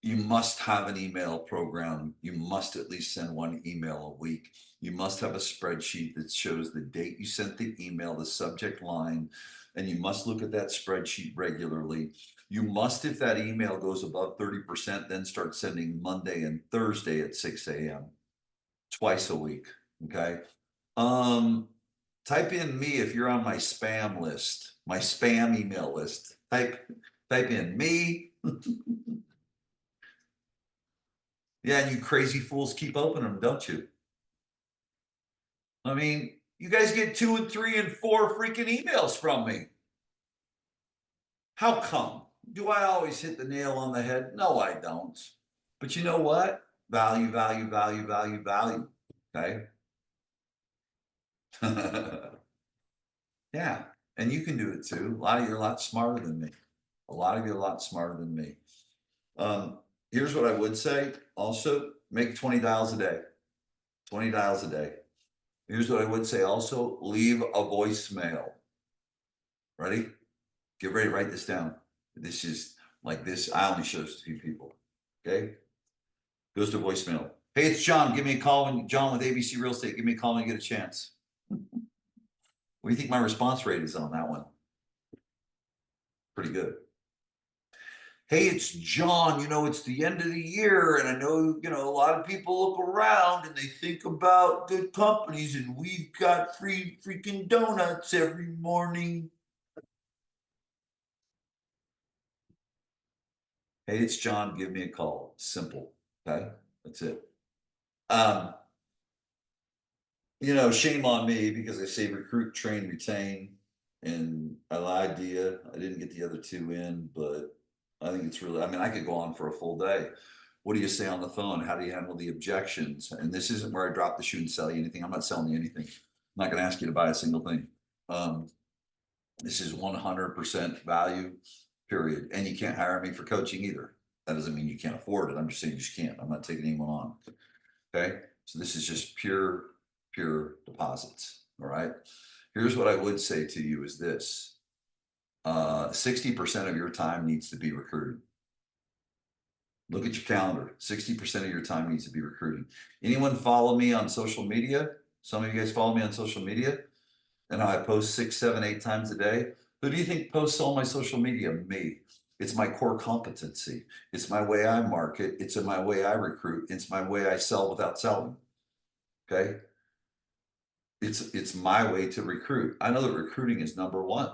You must have an email program. You must at least send one email a week. You must have a spreadsheet that shows the date you sent the email, the subject line, and you must look at that spreadsheet regularly. You must, if that email goes above 30%, then start sending Monday and Thursday at 6 a.m. twice a week. Okay. Type in me if you're on my spam list, my spam email list. Type in me. Yeah, and you crazy fools keep opening them, don't you? I mean, you guys get 2 and 3 and 4 freaking emails from me. How come? Do I always hit the nail on the head? No, I don't. But you know what? Value, value, value, value, value. Okay. Yeah. And you can do it too. A lot of you are a lot smarter than me. A lot of you are a lot smarter than me. Here's what I would say. Also, make 20 dials a day. 20 dials a day. Here's what I would say also, leave a voicemail. Ready? Get ready to write this down. This is like this. I only show this to a few people. Okay. Goes to voicemail. Hey, it's John. Give me a call when John with ABC Real Estate. Give me a call when you get a chance. What do you think my response rate is on that one? Pretty good. Hey, it's John. It's the end of the year, and I know, a lot of people look around and they think about good companies, and we've got free freaking donuts every morning. Hey, it's John. Give me a call. Simple. Okay. That's it. Um, shame on me because I say recruit, train, retain, and I lied to you. I didn't get the other two in, but I think it's really, I mean, I could go on for a full day. What do you say on the phone? How do you handle the objections? And this isn't where I drop the shoe and sell you anything. I'm not selling you anything. I'm not going to ask you to buy a single thing. Um, this is 100% value, period. And you can't hire me for coaching either. That doesn't mean you can't afford it. I'm just saying you just can't. I'm not taking anyone on. Okay. So this is just pure deposits. All right. Here's what I would say to you is this 60% of your time needs to be recruiting. Look at your calendar. 60% of your time needs to be recruiting. Anyone follow me on social media? Some of you guys follow me on social media and I post 6, 7, 8 times a day. Who do you think posts all my social media? Me. It's my core competency. It's my way I market. It's in my way I recruit. It's my way I sell without selling. Okay. It's my way to recruit. I know that recruiting is number one.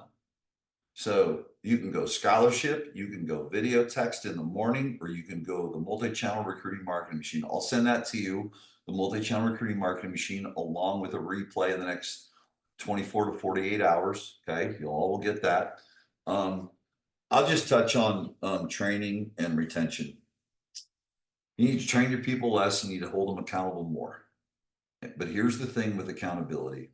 So you can go scholarship, you can go video text in the morning, or you can go the multi-channel recruiting marketing machine. I'll send that to you, the multi-channel recruiting marketing machine, along with a replay in the next 24 to 48 hours. Okay, you all will get that. I'll just touch on training and retention. You need to train your people less, you need to hold them accountable more. But here's the thing with accountability.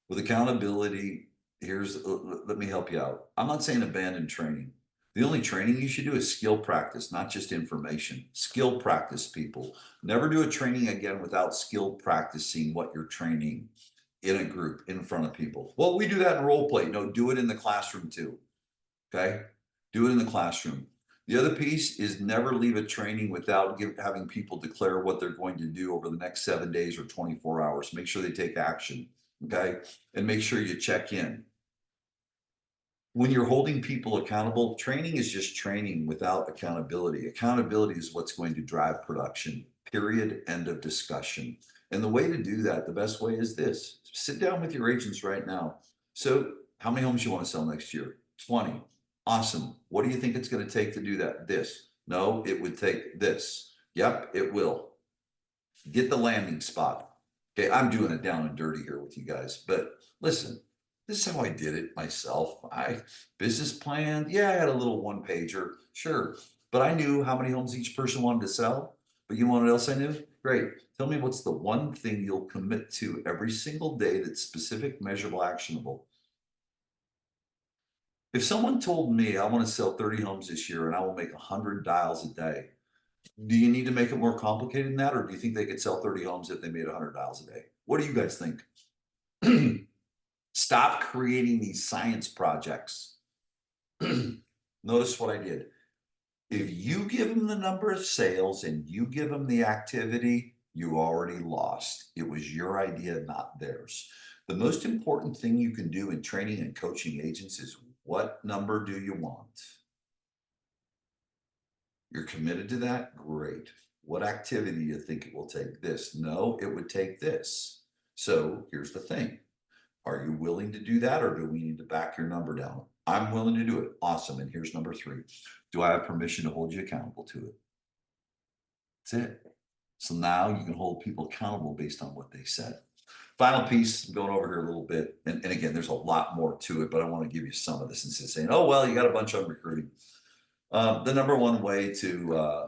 With accountability, let me help you out. I'm not saying abandon training. The only training you should do is skill practice, not just information. Skill practice, people. Never do a training again without skill practicing what you're training in a group in front of people. Well, we do that in role play. No, do it in the classroom too. Okay? Do it in the classroom. The other piece is never leave a training without having people declare what they're going to do over the next 7 days or 24 hours. Make sure they take action. Okay. And make sure you check in. When you're holding people accountable, training is just training without accountability. Accountability is what's going to drive production, period, end of discussion. And the way to do that, the best way is this. Sit down with your agents right now. So how many homes you want to sell next year? 20. Awesome. What do you think it's going to take to do that? This. No, it would take this. Yep, it will. Get the landing spot. Okay, I'm doing it down and dirty here with you guys, but listen, this is how I did it myself. I business plan, yeah, I had a little one pager, sure, but I knew how many homes each person wanted to sell. But you know what else I knew? Great. Tell me what's the one thing you'll commit to every single day that's specific, measurable, actionable. If someone told me I want to sell 30 homes this year and I will make 100 dials a day, do you need to make it more complicated than that, or do you think they could sell 30 homes if they made 100 dials a day? What do you guys think? Stop creating these science projects. Notice what I did. If you give them the number of sales and you give them the activity, you already lost. It was your idea, not theirs. The most important thing you can do in training and coaching agents is what number do you want? You're committed to that? Great. What activity do you think it will take? This. No, it would take this. So here's the thing. Are you willing to do that, or do we need to back your number down? I'm willing to do it. Awesome. And here's number 3. Do I have permission to hold you accountable to it? That's it. So now you can hold people accountable based on what they said. Final piece, I'm going over here a little bit. And again, there's a lot more to it, but I want to give you some of this instead of saying, oh, well, you got a bunch on recruiting. The number one way to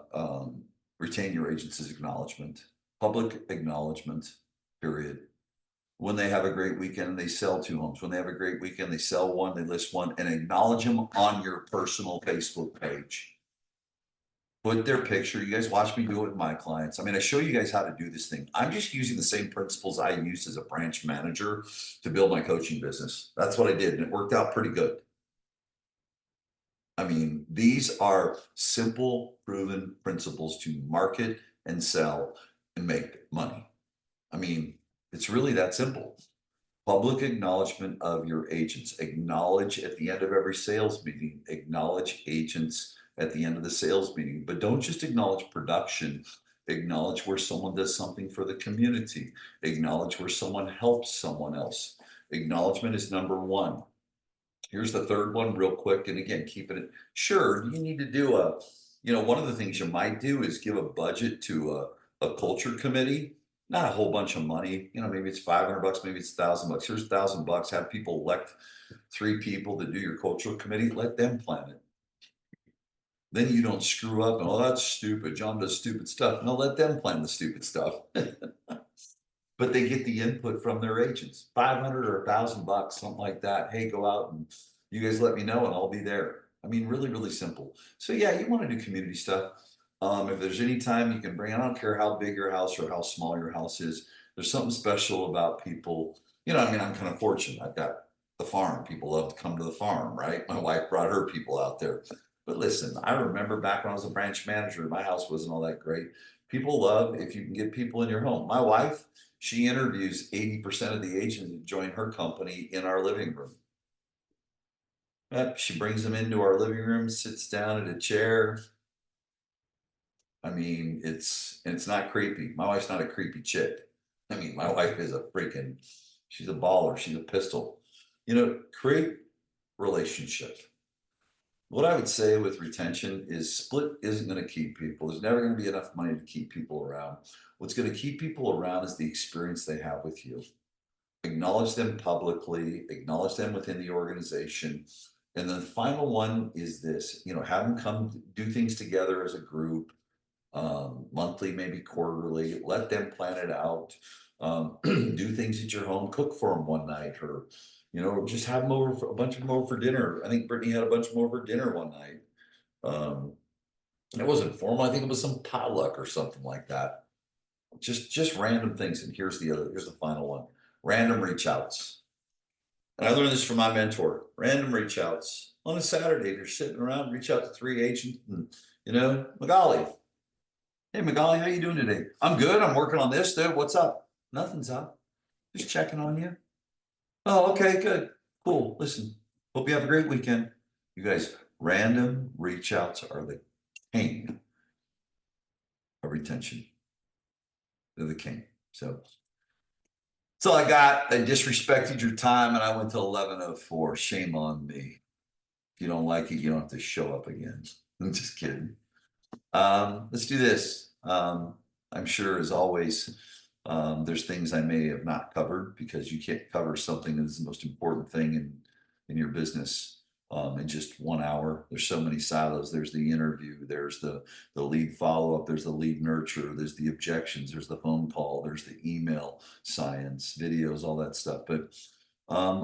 retain your agents is acknowledgement, public acknowledgement, period. When they have a great weekend, they sell 2 homes. When they have a great weekend, they sell 1, they list 1, and acknowledge them on your personal Facebook page. Put their picture. You guys watch me do it with my clients. I mean, I show you guys how to do this thing. I'm just using the same principles I used as a branch manager to build my coaching business. That's what I did, and it worked out pretty good. I mean, these are simple, proven principles to market and sell and make money. I mean, it's really that simple. Public acknowledgement of your agents. Acknowledge at the end of every sales meeting, acknowledge agents at the end of the sales meeting. But don't just acknowledge production, acknowledge where someone does something for the community, acknowledge where someone helps someone else. Acknowledgement is number one. Here's the third one, real quick. And again, keeping it, sure, you need to do one of the things you might do is give a budget to a culture committee, not a whole bunch of money. Maybe it's $500, maybe it's $1,000. Here's $1,000. Have people elect 3 people to do your cultural committee. Let them plan it. Then you don't screw up and, oh, that's stupid. Jon does stupid stuff. No, let them plan the stupid stuff. But they get the input from their agents, 500 or $1,000, something like that. Hey, go out and you guys let me know and I'll be there. I mean, really, really simple. So yeah, you want to do community stuff. If there's any time you can bring, I don't care how big your house or how small your house is, there's something special about people. I mean, I'm kind of fortunate. I've got the farm. People love to come to the farm, right? My wife brought her people out there. But listen, I remember back when I was a branch manager, my house wasn't all that great. People love if you can get people in your home. My wife, she interviews 80% of the agents that join her company in our living room. She brings them into our living room, sits down at a chair. I mean, it's not creepy. My wife's not a creepy chick. I mean, my wife is she's a baller. She's a pistol. Create relationship. What I would say with retention is split isn't going to keep people. There's never going to be enough money to keep people around. What's going to keep people around is the experience they have with you. Acknowledge them publicly, acknowledge them within the organization. And then the final one is this, have them come do things together as a group, monthly, maybe quarterly, let them plan it out, do things at your home, cook for them one night, or just have them over for a bunch of them over for dinner. I think Brittany had a bunch of them over for dinner one night. It wasn't formal. I think it was some potluck or something like that. Just random things. And here's the final one. Random reach outs. And I learned this from my mentor. Random reach outs. On a Saturday, if you're sitting around, reach out to 3 agents and, Magali. Hey, Magali, how you doing today? I'm good. I'm working on this, dude. What's up? Nothing's up. Just checking on you. Oh, okay, good. Cool. Listen, hope you have a great weekend. You guys, random reach outs are the king of retention. They're the king. So that's all I got. I disrespected your time and I went to 11:04. Shame on me. If you don't like it, you don't have to show up again. I'm just kidding. Let's do this. I'm sure, as always, there's things I may have not covered because you can't cover something that is the most important thing in your business in just 1 hour. There's so many silos. There's the interview, there's the lead follow-up, there's the lead nurture, there's the objections, there's the phone call, there's the email, science, videos, all that stuff. But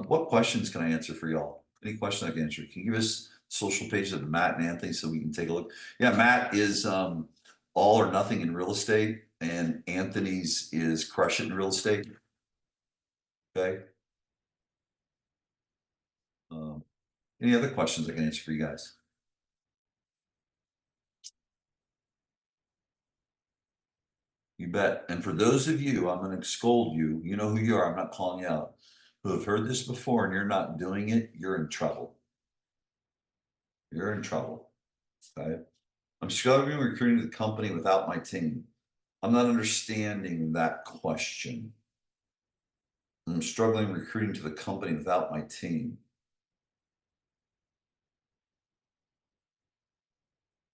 what questions can I answer for y'all? Any question I can answer? Can you give us social pages of Matt and Anthony so we can take a look? Yeah, Matt is all or nothing in real estate, and Anthony's is crush it in real estate. Okay. Any other questions I can answer for you guys? You bet. And for those of you, I'm going to scold you. You know who you are. I'm not calling you out. Who have heard this before and you're not doing it, you're in trouble. You're in trouble. Okay. I'm struggling recruiting the company without my team. I'm not understanding that question. I'm struggling recruiting to the company without my team.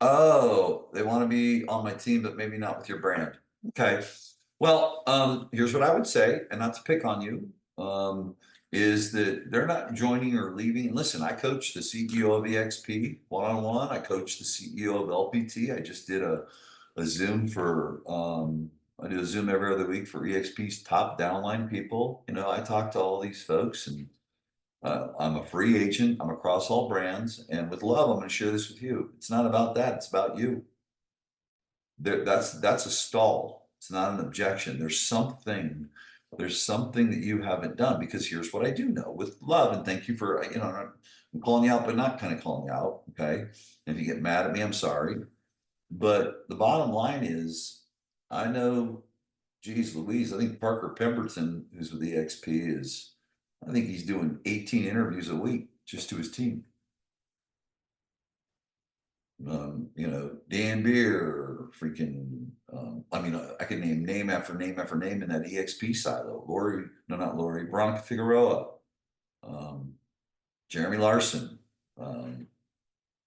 Oh, they want to be on my team, but maybe not with your brand. Okay. Well, here's what I would say, and not to pick on you, is that they're not joining or leaving. And listen, I coach the CEO of EXP one-on-one. I coach the CEO of LPT. I just did a Zoom for, I do a Zoom every other week for EXP's top downline people. I talk to all these folks, and I'm a free agent. I'm across all brands, and with love, I'm going to share this with you. It's not about that. It's about you. That's a stall. It's not an objection. There's something that you haven't done, because here's what I do know with love, and thank you for, I'm calling you out, but not kind of calling you out. Okay. If you get mad at me, I'm sorry. But the bottom line is, I know, geez Louise, I think Parker Pemberton, who's with EXP, I think he's doing 18 interviews a week just to his team. You know, Dan Beer, freaking, I mean, I could name after name after name in that EXP silo. Lori, no, not Lori, Veronica Figueroa, um, Jeremy Larson, um,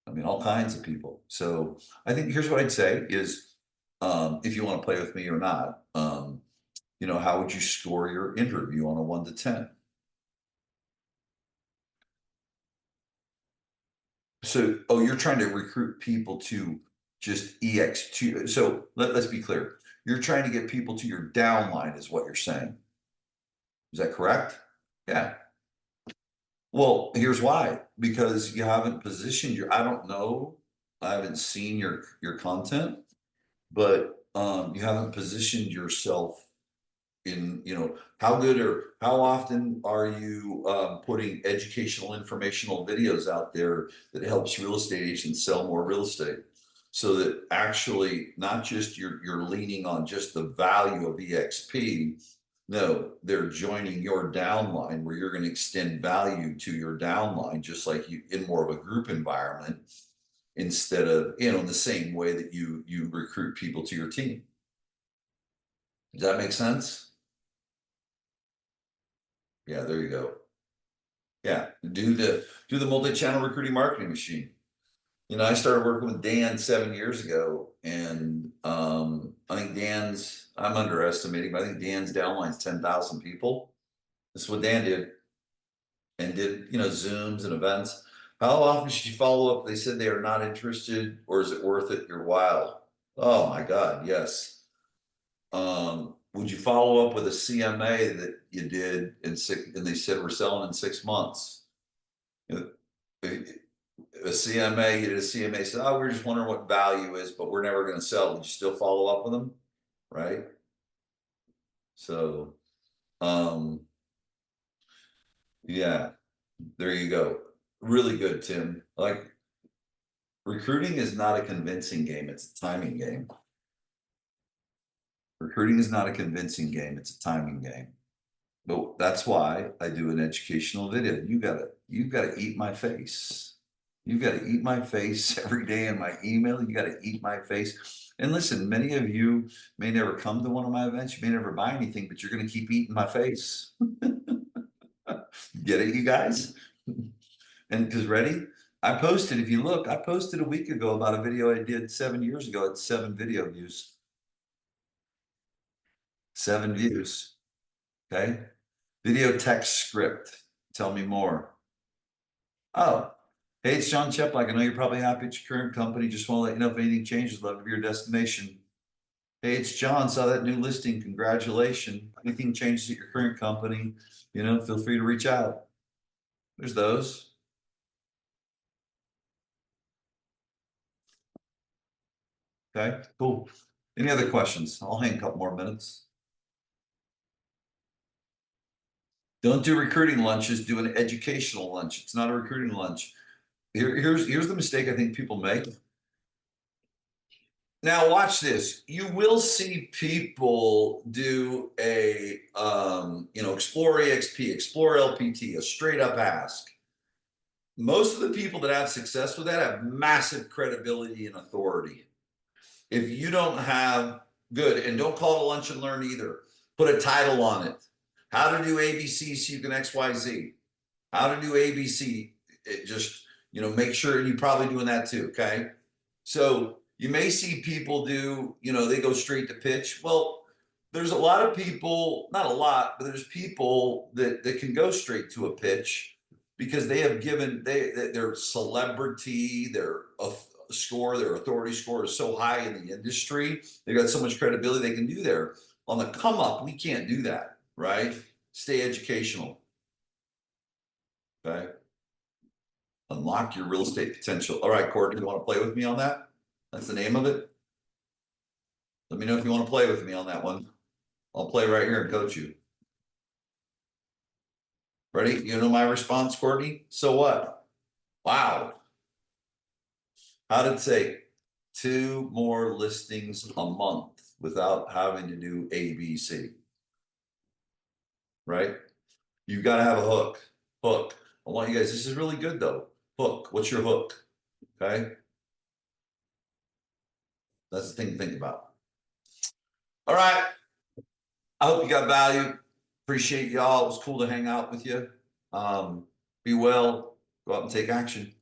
I mean, all kinds of people. So I think here's what I'd say is, if you want to play with me or not, you know, how would you score your interview on a 1 to 10? So, oh, you're trying to recruit people to just EX2. So let's be clear. You're trying to get people to your downline, is what you're saying. Is that correct? Yeah. Well, here's why. Because you haven't positioned your, I don't know, I haven't seen your content, but you haven't positioned yourself in, you know, how good or how often are you putting educational informational videos out there that helps real estate agents sell more real estate, so that actually not just you're leaning on just the value of EXP. No, they're joining your downline where you're going to extend value to your downline, just like you in more of a group environment, instead of, you know, in the same way that you recruit people to your team. Does that make sense? Yeah, there you go. Yeah, do the multi-channel recruiting marketing machine. You know, I started working with Dan 7 years ago, and I think I'm underestimating, but I think Dan's downline's 10,000 people. That's what Dan did, and did, you know, Zooms and events. How often should you follow up? They said they are not interested, or is it worth it your while? Oh my God, yes. Would you follow up with a CMA that you did and they said we're selling in 6 months? You know, a CMA, you did a CMA, said, oh, we're just wondering what value is, but we're never going to sell. Would you still follow up with them? Right. So, um, yeah, there you go. Really good, Tim. Like, recruiting is not a convincing game, it's a timing game. Recruiting is not a convincing game, it's a timing game. But that's why I do an educational video. You gotta eat my face. You gotta eat my face every day in my email. You gotta eat my face. And listen, many of you may never come to one of my events, you may never buy anything, but you're gonna keep eating my face. Get it, you guys? And because ready? I posted, if you look, I posted a week ago about a video I did 7 years ago. It's 7 video views. 7 views. Okay. Video text script. Tell me more. Oh, hey, it's Jon Cheplak. I know you're probably happy at your current company. Just want to let you know if anything changes, love to be your destination. Hey, it's John. Saw that new listing. Congratulations. Anything changes at your current company, you know, feel free to reach out. There's those. Okay, cool. Any other questions? I'll hang a couple more minutes. Don't do recruiting lunches, do an educational lunch. It's not a recruiting lunch. Here's the mistake I think people make. Now watch this. You will see people do a you know, explore EXP, explore LPT, a straight up ask. Most of the people that have success with that have massive credibility and authority. If you don't have, good, and don't call it a lunch and learn either. Put a title on it. How to do ABC so you can XYZ. How to do ABC. It just, you know, make sure, and you're probably doing that too, okay? So you may see people do, you know, they go straight to pitch. Well, there's a lot of people, not a lot, but there's people that can go straight to a pitch because they have given their celebrity, their score, their authority score is so high in the industry. They got so much credibility they can do there. On the come up, we can't do that, right? Stay educational. Okay. Unlock your real estate potential. All right, Courtney, you want to play with me on that? That's the name of it. Let me know if you want to play with me on that one. I'll play right here and coach you. Ready? You know my response, Courtney? So what? Wow. How did it say 2 more listings a month without having to do ABC? Right? You've got to have a hook. Hook. I want you guys, this is really good though. Hook. What's your hook? Okay. That's the thing to think about. All right. I hope you got value. Appreciate y'all. It was cool to hang out with you. Be well. Go out and take action.